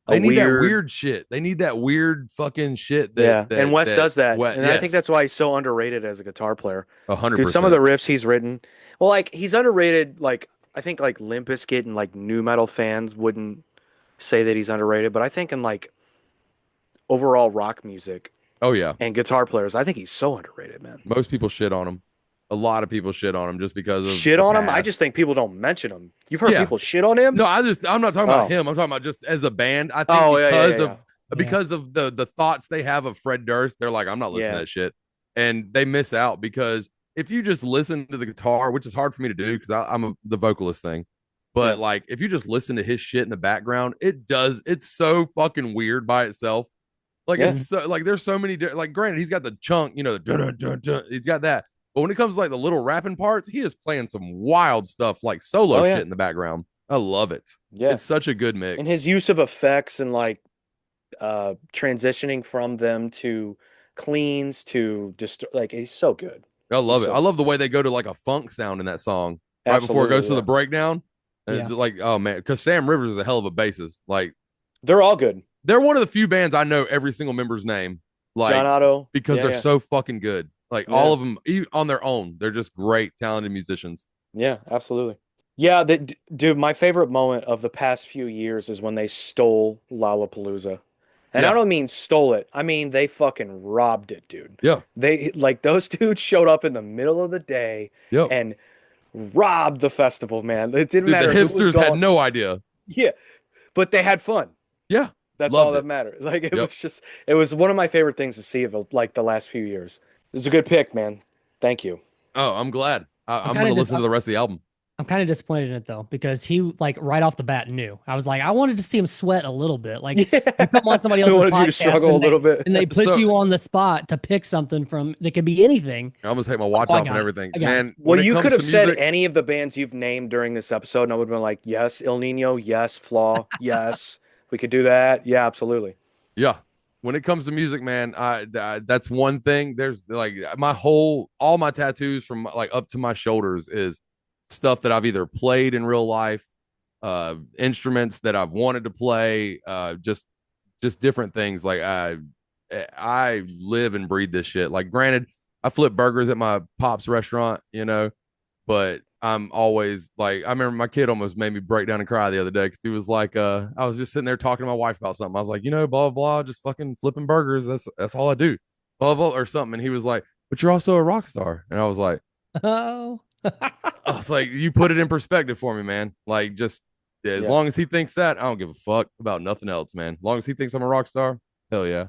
They need that weird weird shit. They need that weird fucking shit. and Wes does that. Wes- And I think yes. that's why he's so underrated as a guitar player. 100%. Dude, some of the riffs he's written, well, like he's underrated. Like I think like Limp Bizkit and like new metal fans wouldn't say that he's underrated, but I think in like overall rock music Oh yeah, and guitar players, I think he's so underrated, man. most people shit on him. A lot of people shit on him just because of Shit the on him? I past. just think people don't mention him. You've heard Yeah. people shit on him? No, I'm not talking about Oh. him. I'm talking about just as a band. I think Oh, yeah, because yeah, of because of the thoughts they have of Fred Durst, they're like, I'm not listening Yeah. to that shit. And they miss out because if you just listen to the guitar, which is hard for me to do because the vocalist thing. But Yeah. like if you just listen to his shit in the background, it's so fucking weird by itself. Like Yeah. it's so, like there's so many like granted he's got the chunk, you know, the dun, dun, dun, he's got that. But when it comes to like the little rapping parts, he is playing some wild stuff like solo Oh, yeah. shit in the background. I love it. Yeah. It's such a good mix. And his use of effects and like transitioning from them to cleans to just like he's so good. I love it. so I love the way they go to like a funk sound in that song right before it Absolutely, goes to yeah. the breakdown. And it's like, oh man, because Sam Rivers is a hell of a bassist. Like They're all good. they're one of the few bands I know every single member's name. Like John Otto. because Yeah, they're yeah. so fucking good. Like Yeah. all of them on their own, they're just great, talented musicians. Yeah, absolutely. Yeah, dude, my favorite moment of the past few years is when they stole Lollapalooza. And Yeah. I don't mean stole it. I mean they fucking robbed it, dude. Yeah. They like those dudes showed up in the middle of the day Yep. and robbed the festival, man. It didn't Dude, matter. the who was hipsters had going- no idea. Yeah. But they had fun. Yeah. That's Loved all that it. mattered. Like it Yep. was just it was one of my favorite things to see of like the last few years. It was a good pick, man. Thank you. Oh, I'm glad. I'm kinda going to just- listen to the rest of the album. I'm kind of disappointed in it though, because he like right off the bat knew. I was like, I wanted to see him sweat a little bit. Like you come on somebody I else's wanted you to podcast struggle and a little bit. and they put So- you on the spot to pick something from that could be anything. I almost take my watch Oh, I off got and it. everything. I got it. Man, Well, when it you comes could have to said music- any of the bands you've named during this episode, and I would have been like, yes, Il Nino, yes, Flaw, yes, we could do that. Yeah, absolutely. Yeah. When it comes to music, man, that's one thing. There's like all my tattoos from like up to my shoulders is stuff that I've either played in real life, instruments that I've wanted to play, just different things. Like I live and breathe this shit. Like granted, I flip burgers at my pop's restaurant, you know, but I'm always like, I remember my kid almost made me break down and cry the other day because he was like, I was just sitting there talking to my wife about something. I was like, you know, blah, blah, blah, just fucking flipping burgers. That's all I do, blah, blah, or something. And he was like, but you're also a rock star. And I was like, Oh, I was like, you put it in perspective for me, man. Like, just as Yeah. long as he thinks that, I don't give a fuck about nothing else, man. As long as he thinks I'm a rock star, hell yeah,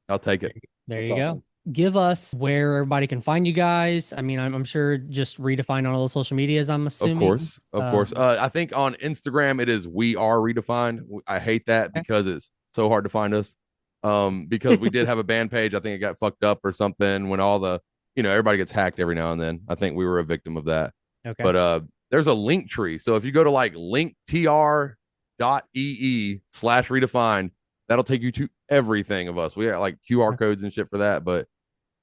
I'll take it. there That's you awesome. go. Give us where everybody can find you guys. I mean, I'm sure just Redefine on all those social medias. I'm assuming. Of course, of course. I think on Instagram it is We Are Redefined. I hate that because it's so hard to find us. Because we did have a band page. I think it got fucked up or something when all the, you know, everybody gets hacked every now and then. I think we were a victim of that. Okay. But there's a link tree. So if you go to like linktr.ee/redefined, that'll take you to everything of us. We got like QR codes and shit for that, but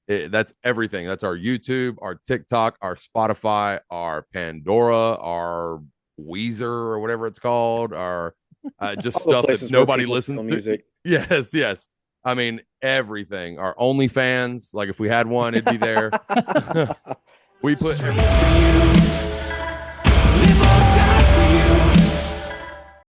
that's everything. That's our YouTube, our TikTok, our Spotify, our Pandora, our Weezer or whatever it's called, our just All the stuff that places where nobody people listens steal to. music. Yes, yes. I mean, everything. Our OnlyFans, like if we had one, it'd be there. We put everything.